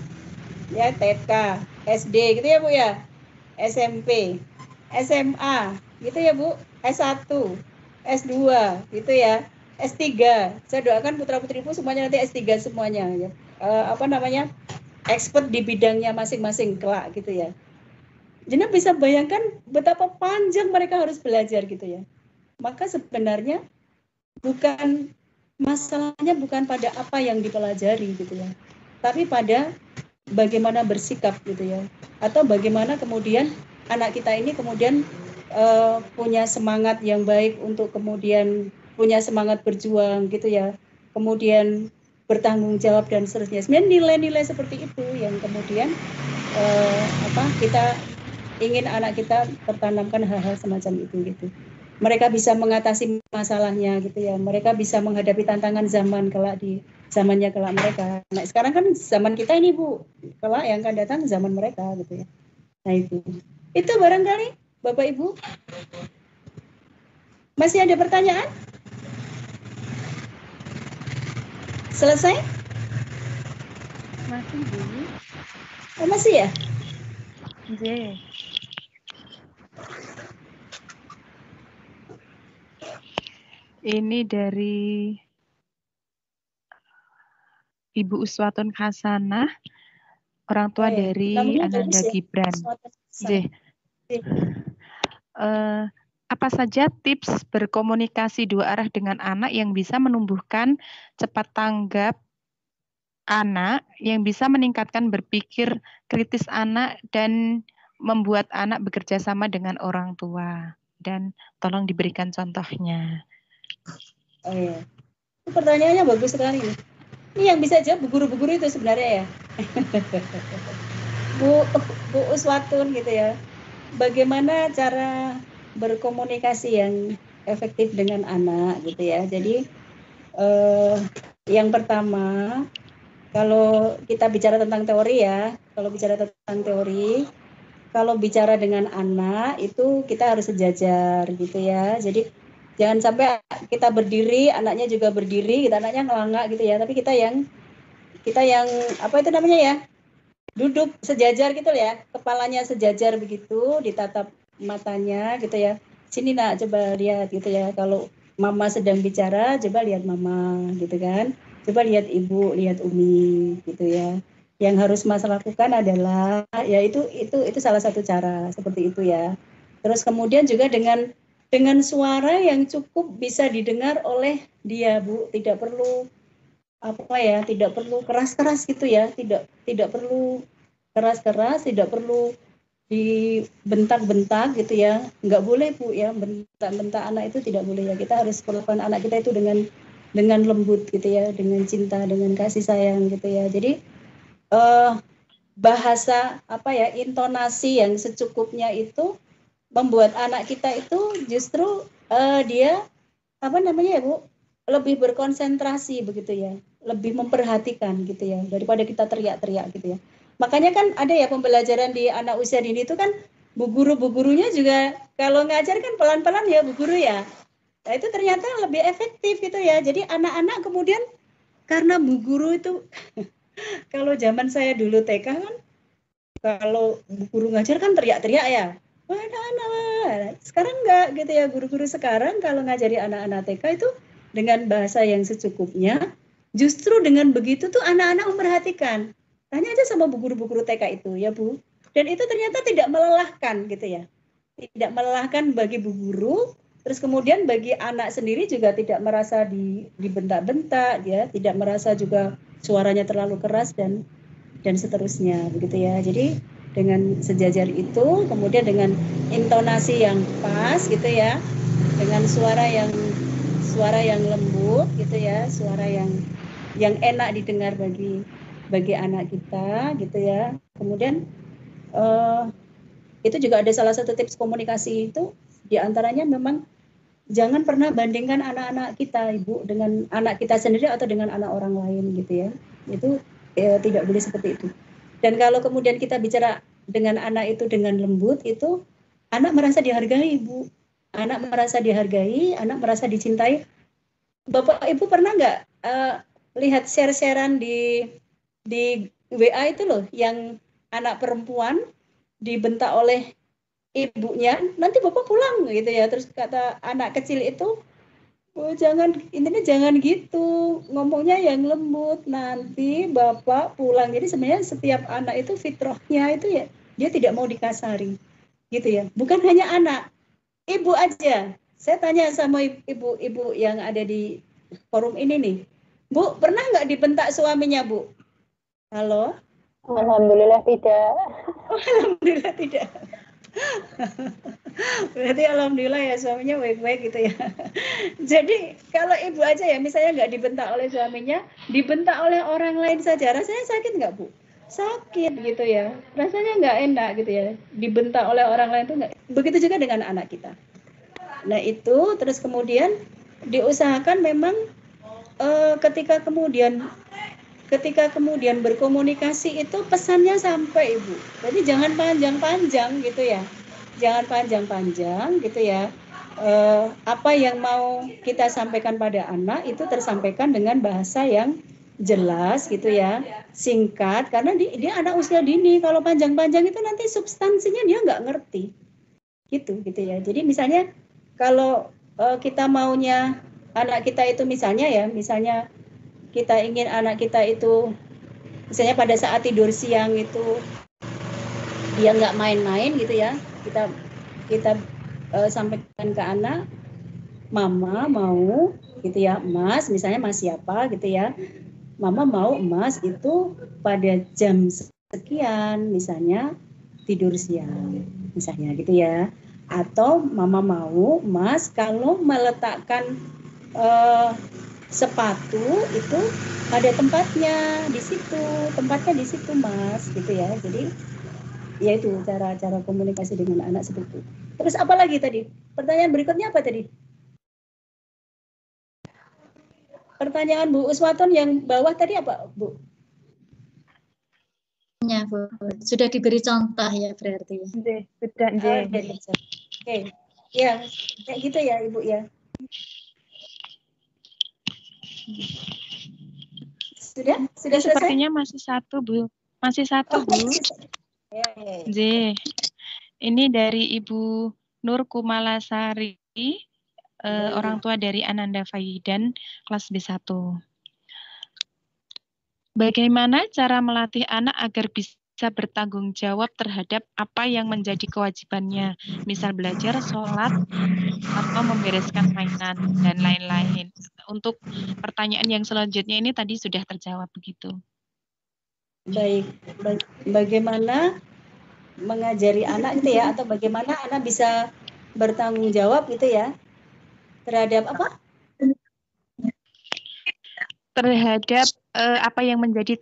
ya TK, SD gitu ya Bu ya, SMP, SMA gitu ya Bu, S1, S2 gitu ya, S3. Saya doakan putra-putriku semuanya nanti S3 semuanya ya. Expert di bidangnya masing-masing kelak gitu ya. Jadi bisa bayangkan betapa panjang mereka harus belajar gitu ya. Maka sebenarnya masalahnya bukan pada apa yang dipelajari gitu ya, tapi pada bagaimana bersikap gitu ya, atau bagaimana kemudian anak kita ini kemudian punya semangat yang baik untuk kemudian punya semangat berjuang gitu ya, kemudian bertanggung jawab dan seterusnya. Sebenarnya nilai-nilai seperti itu yang kemudian kita ingin anak kita tertanamkan hal-hal semacam itu gitu. Mereka bisa mengatasi masalahnya gitu ya. Mereka bisa menghadapi tantangan zaman kelak di zamannya kelak mereka. Nah, sekarang kan zaman kita ini Bu, kelak yang akan datang zaman mereka gitu ya. Nah, itu barangkali Bapak Ibu. Masih ada pertanyaan? Selesai? Masih Bu. Oh, masih ya? Iya. Ini dari Ibu Uswatun Hasanah, orang tua dari Ananda Gibran. Apa saja tips berkomunikasi dua arah dengan anak yang bisa menumbuhkan cepat tanggap anak, yang bisa meningkatkan berpikir kritis anak dan membuat anak bekerja sama dengan orang tua? Dan tolong diberikan contohnya. Oh iya. Pertanyaannya bagus sekali. Ini yang bisa jawab guru-guru itu sebenarnya ya. Bu Uswatun gitu ya. Bagaimana cara berkomunikasi yang efektif dengan anak gitu ya. Jadi yang pertama, kalau kita bicara tentang teori ya, kalau bicara dengan anak itu kita harus sejajar gitu ya. Jadi jangan sampai kita berdiri, anaknya juga berdiri, anaknya ngelangak gitu ya. Tapi kita yang apa itu namanya ya? Duduk sejajar gitu ya. Kepalanya sejajar begitu, ditatap matanya gitu ya. sini nak, coba lihat gitu ya. Kalau mama sedang bicara, coba lihat mama gitu kan. Coba lihat ibu, lihat umi gitu ya. Yang harus Mas lakukan adalah ya itu salah satu cara seperti itu ya. Terus kemudian juga dengan suara yang cukup bisa didengar oleh dia, Bu. Tidak perlu apa ya, tidak perlu keras-keras gitu ya. Tidak perlu keras-keras, tidak perlu dibentak-bentak gitu ya, nggak boleh Bu ya, bentak-bentak anak itu tidak boleh ya. Kita harus perlakukan anak kita itu dengan lembut gitu ya, dengan cinta, dengan kasih sayang gitu ya. Jadi bahasa apa ya, intonasi yang secukupnya itu membuat anak kita itu justru dia apa namanya ya Bu, lebih berkonsentrasi begitu ya, lebih memperhatikan gitu ya, daripada kita teriak-teriak gitu ya. Makanya kan ada ya pembelajaran di anak usia dini itu kan bu gurunya juga kalau ngajar kan pelan-pelan ya Bu Guru ya. Nah itu ternyata lebih efektif gitu ya. Jadi anak-anak kemudian karena Bu Guru itu kalau zaman saya dulu TK kan, kalau Bu Guru ngajar kan teriak-teriak ya. Wah, anak-anak. Sekarang enggak gitu ya, guru-guru sekarang kalau ngajari anak-anak TK itu dengan bahasa yang secukupnya, justru dengan begitu tuh anak-anak memperhatikan. Tanya aja sama bu guru TK itu ya Bu. Dan itu ternyata tidak melelahkan gitu ya. Tidak melelahkan bagi bu guru, terus kemudian bagi anak sendiri juga tidak merasa dibentak-bentak ya, tidak merasa juga suaranya terlalu keras dan seterusnya begitu ya. Jadi dengan sejajar itu, kemudian dengan intonasi yang pas gitu ya, dengan suara yang lembut gitu ya, suara yang enak didengar bagi anak kita gitu ya. Kemudian itu juga ada salah satu tips komunikasi itu, diantaranya memang jangan pernah bandingkan anak-anak kita Ibu dengan anak kita sendiri atau dengan anak orang lain gitu ya. Itu tidak boleh seperti itu. Dan kalau kemudian kita bicara dengan anak itu dengan lembut, itu anak merasa dihargai Ibu. Anak merasa dihargai, anak merasa dicintai. Bapak Ibu pernah nggak lihat share-sharean di WA itu loh, yang anak perempuan dibentak oleh ibunya, nanti Bapak pulang gitu ya. Terus kata anak kecil itu, oh, intinya jangan gitu, ngomongnya yang lembut, nanti Bapak pulang. Jadi sebenarnya setiap anak itu fitrahnya itu ya, dia tidak mau dikasari gitu ya. Bukan hanya anak, ibu aja. Saya tanya sama ibu-ibu yang ada di forum ini nih, Bu, pernah nggak dibentak suaminya, Bu? Halo? Alhamdulillah tidak. Oh, alhamdulillah tidak. Berarti alhamdulillah ya suaminya baik-baik gitu ya. Jadi kalau ibu aja ya misalnya nggak dibentak oleh suaminya, dibentak oleh orang lain saja, rasanya sakit nggak Bu? Sakit gitu ya. Rasanya nggak enak gitu ya. Dibentak oleh orang lain itu nggak. Begitu juga dengan anak kita. Nah itu terus kemudian diusahakan memang ketika kemudian berkomunikasi itu pesannya sampai Ibu. Jadi jangan panjang-panjang gitu ya. Jangan panjang-panjang gitu ya. Apa yang mau kita sampaikan pada anak itu tersampaikan dengan bahasa yang jelas gitu ya, singkat, karena dia anak usia dini. Kalau panjang-panjang itu nanti substansinya dia nggak ngerti gitu ya. Jadi misalnya kalau kita maunya anak kita itu misalnya kita ingin anak kita itu misalnya pada saat tidur siang itu dia nggak main-main gitu ya, kita sampaikan ke anak, mama mau gitu ya, Mas, misalnya Mas siapa gitu ya, mama mau Mas itu pada jam sekian misalnya tidur siang misalnya gitu ya, atau mama mau Mas kalau meletakkan sepatu itu ada tempatnya di situ Mas gitu ya. Jadi ya itu cara komunikasi dengan anak seperti itu. Terus apa lagi tadi? Pertanyaan berikutnya apa tadi? Pertanyaan Bu Uswaton yang bawah tadi apa, Bu? Ya, Bu. Sudah diberi contoh ya berarti. Sudah, Oke. Ya, kayak gitu ya, Ibu ya. Sudah selesai? Sepertinya masih satu, Bu. Masih satu, Bu. Ya. Ini dari Ibu Nur Kumalasari, orang tua dari Ananda Faidan, kelas B1. Bagaimana cara melatih anak agar bisa bertanggung jawab terhadap apa yang menjadi kewajibannya, misal belajar, sholat, atau membereskan mainan, dan lain-lain. Untuk pertanyaan yang selanjutnya ini tadi sudah terjawab begitu. Baik, bagaimana mengajari anak gitu ya, atau bagaimana anak bisa bertanggung jawab gitu ya, terhadap apa? Terhadap apa yang menjadi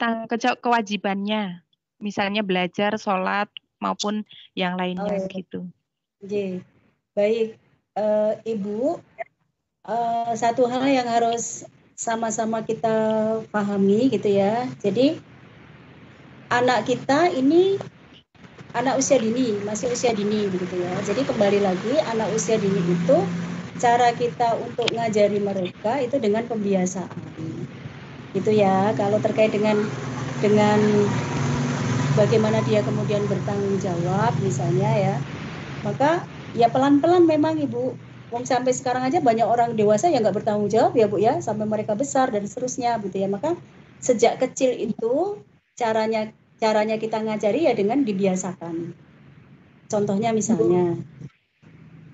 kewajibannya, misalnya belajar, sholat, maupun yang lainnya gitu. Oke. Baik, Ibu, satu hal yang harus sama-sama kita pahami gitu ya. Jadi anak kita ini anak usia dini, masih usia dini begitu ya. Jadi kembali lagi anak usia dini itu cara kita untuk ngajari mereka itu dengan pembiasaan. Gitu ya. Kalau terkait dengan bagaimana dia kemudian bertanggung jawab misalnya ya. Maka ya pelan-pelan memang Ibu. Sampai sekarang aja banyak orang dewasa yang nggak bertanggung jawab ya Bu ya, sampai mereka besar dan seterusnya gitu ya. Maka sejak kecil itu caranya kita ngajari ya dengan dibiasakan. Contohnya misalnya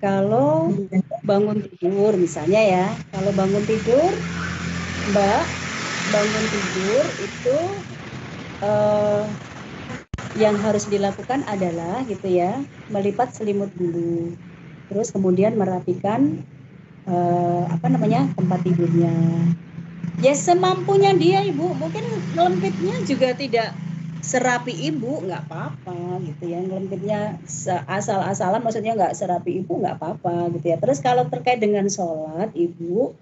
kalau bangun tidur misalnya ya, kalau bangun tidur Mbak, bangun tidur itu yang harus dilakukan adalah gitu ya, melipat selimut dulu. Terus kemudian merapikan tempat tidurnya. Ya semampunya dia Ibu, mungkin ngelempitnya juga tidak serapi Ibu, nggak apa-apa gitu ya. Ngelempitnya asal-asalan maksudnya nggak serapi Ibu, nggak apa-apa gitu ya. Terus kalau terkait dengan sholat Ibu,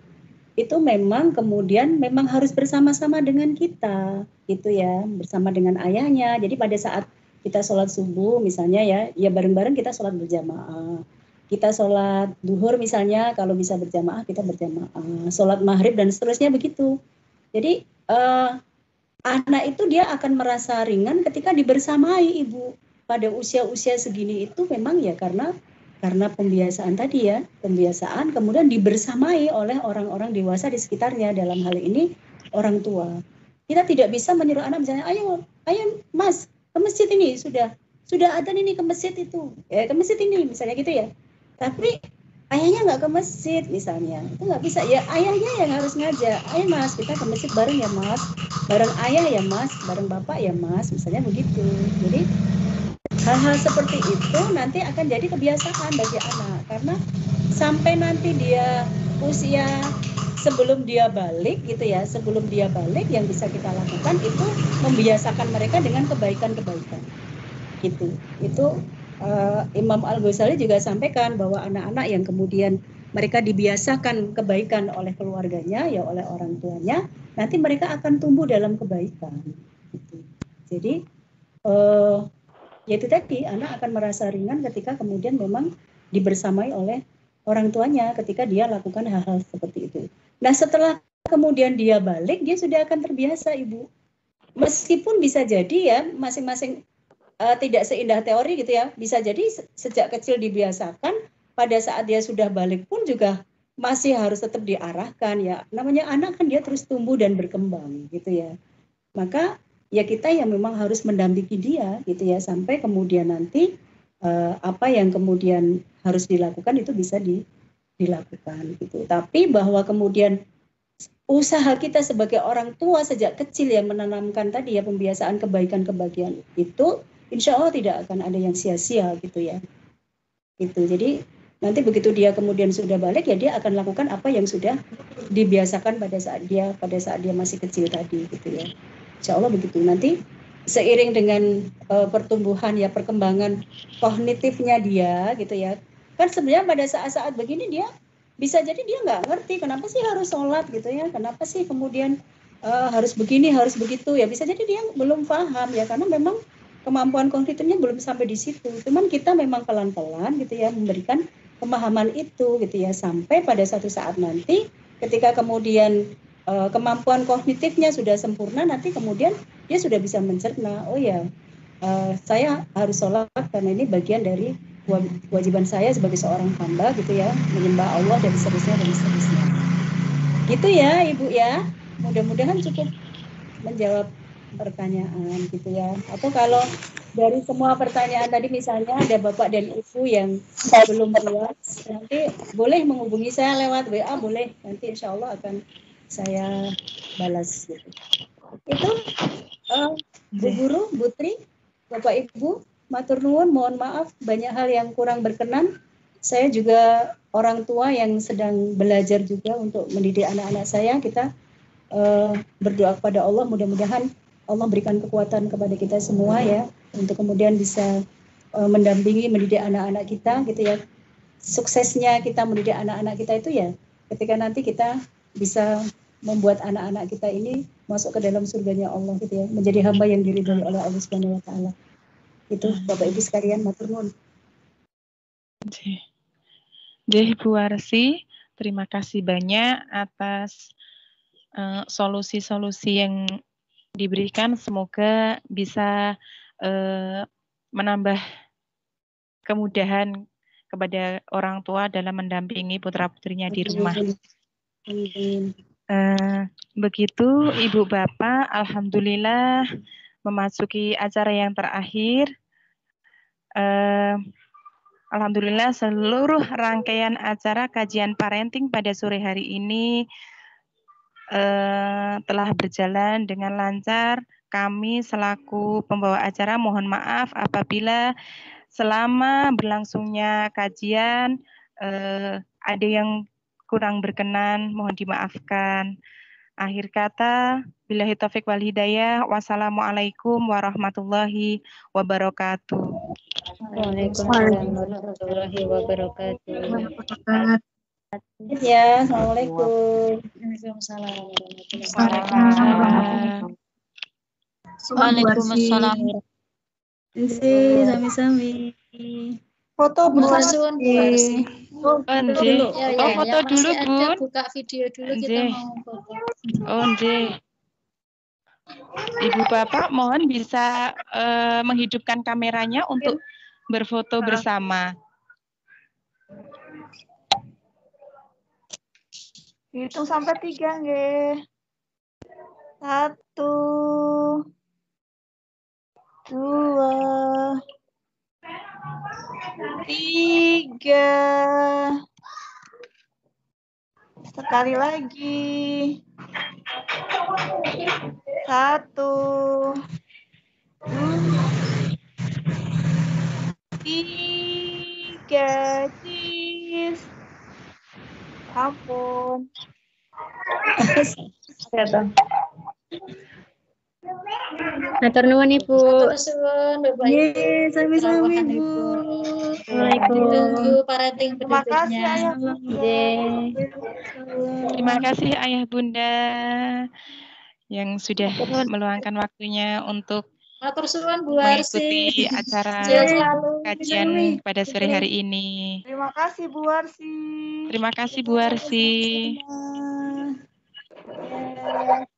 itu memang kemudian harus bersama-sama dengan kita gitu ya, bersama dengan ayahnya. Jadi pada saat kita sholat subuh misalnya ya bareng-bareng kita sholat berjamaah. Kita sholat duhur misalnya, kalau bisa berjamaah kita berjamaah, sholat maghrib dan seterusnya begitu. Jadi anak itu dia akan merasa ringan ketika dibersamai Ibu. Pada usia-usia segini itu memang ya karena pembiasaan tadi ya, pembiasaan kemudian dibersamai oleh orang-orang dewasa di sekitarnya, dalam hal ini orang tua. Kita tidak bisa menyuruh anak misalnya, ayo Mas ke masjid ini, sudah adzan ini ke masjid itu, ke masjid ini misalnya gitu ya. Tapi ayahnya nggak ke masjid misalnya, itu nggak bisa ya, ayahnya yang harus ngajak, ayo Mas kita ke masjid bareng ya Mas, bareng ayah ya Mas, bareng bapak ya Mas, misalnya begitu. Jadi hal-hal seperti itu nanti akan jadi kebiasaan bagi anak, karena sampai nanti dia usia sebelum dia balik gitu ya, sebelum dia balik yang bisa kita lakukan itu membiasakan mereka dengan kebaikan-kebaikan gitu. Itu Imam Al-Ghazali juga sampaikan bahwa anak-anak yang kemudian mereka dibiasakan kebaikan oleh keluarganya ya, oleh orang tuanya, nanti mereka akan tumbuh dalam kebaikan gitu. Jadi yaitu tadi anak akan merasa ringan ketika kemudian memang dibersamai oleh orang tuanya ketika dia lakukan hal-hal seperti itu. Nah setelah kemudian dia balik, dia sudah akan terbiasa Ibu. Meskipun bisa jadi ya masing-masing tidak seindah teori gitu ya, bisa jadi sejak kecil dibiasakan, pada saat dia sudah balik pun juga masih harus tetap diarahkan ya. Namanya anak kan dia terus tumbuh dan berkembang gitu ya. Maka ya kita yang memang harus mendampingi dia gitu ya, sampai kemudian nanti apa yang kemudian harus dilakukan itu bisa dilakukan gitu. Tapi bahwa kemudian usaha kita sebagai orang tua sejak kecil yang menanamkan tadi ya pembiasaan kebaikan-kebaikan itu, insya Allah tidak akan ada yang sia-sia gitu ya. Gitu. Jadi nanti begitu dia kemudian sudah balik ya dia akan lakukan apa yang sudah dibiasakan pada saat dia masih kecil tadi gitu ya. Insya Allah begitu. Nanti seiring dengan pertumbuhan ya, perkembangan kognitifnya dia gitu ya. Kan sebenarnya pada saat-saat begini dia bisa jadi dia nggak ngerti kenapa sih harus sholat gitu ya, kenapa sih kemudian harus begini, harus begitu ya. Bisa jadi dia belum paham ya, karena memang kemampuan kognitifnya belum sampai di situ. Cuman kita memang pelan-pelan gitu ya memberikan pemahaman itu gitu ya, sampai pada satu saat nanti ketika kemudian kemampuan kognitifnya sudah sempurna, nanti kemudian dia sudah bisa mencerna, oh ya saya harus sholat karena ini bagian dari kewajiban saya sebagai seorang hamba gitu ya, menyembah Allah dan seterusnya dan seterusnya. Gitu ya Ibu ya. Mudah-mudahan cukup menjawab pertanyaan gitu ya. Atau kalau dari semua pertanyaan tadi misalnya ada Bapak dan Ibu yang belum puas, nanti boleh menghubungi saya lewat WA, boleh. Nanti insya Allah akan saya balas gitu. Itu Bu Guru, Bu Tri, Bapak Ibu, matur nuwun, mohon maaf banyak hal yang kurang berkenan. Saya juga orang tua yang sedang belajar juga untuk mendidik anak-anak saya. Kita berdoa kepada Allah, mudah-mudahan Allah berikan kekuatan kepada kita semua ya, untuk kemudian bisa mendampingi, mendidik anak-anak kita gitu ya. Suksesnya kita mendidik anak-anak kita itu ya, ketika nanti kita bisa membuat anak-anak kita ini masuk ke dalam surganya Allah gitu ya, menjadi hamba yang diridhoi oleh Allah Subhanahu wa taala. Itu Bapak Ibu sekalian, matur nuwun. Bu Warsi, terima kasih banyak atas solusi-solusi yang diberikan. Semoga bisa menambah kemudahan kepada orang tua dalam mendampingi putra-putrinya di rumah. Begitu Ibu Bapak, alhamdulillah memasuki acara yang terakhir. Alhamdulillah seluruh rangkaian acara kajian parenting pada sore hari ini telah berjalan dengan lancar. Kami selaku pembawa acara mohon maaf apabila selama berlangsungnya kajian ada yang kurang berkenan, mohon dimaafkan. Akhir kata, billahi taufik wal hidayah. Wassalamualaikum warahmatullahi wabarakatuh. Waalaikumsalam warahmatullahi wabarakatuh. Ya, assalamualaikum. Waalaikumsalam Waalaikumsalam. Sami-sami. Foto Bu Warsi. Oh, foto dulu, Bun. Buka video dulu, kita mau foto. Oh, Ibu Bapak mohon bisa menghidupkan kameranya untuk berfoto bersama. Hitung sampai 3 nggih. 1, 2, 3. Sekali lagi. 1, 2, 3. Cheese. Ampun. Matur nuwun Ibu. Matur suwun Bapak Ibu. Sami-sami Bu. Ditunggu parenting Terima kasih berikutnya. Ayah Bunda. Terima kasih Ayah Bunda yang sudah meluangkan waktunya untuk Matur suwun Bu Warsi. mengikuti acara kajian pada sore hari ini. Terima kasih Bu Warsi. Terima kasih Bu Warsi. Sama-sama.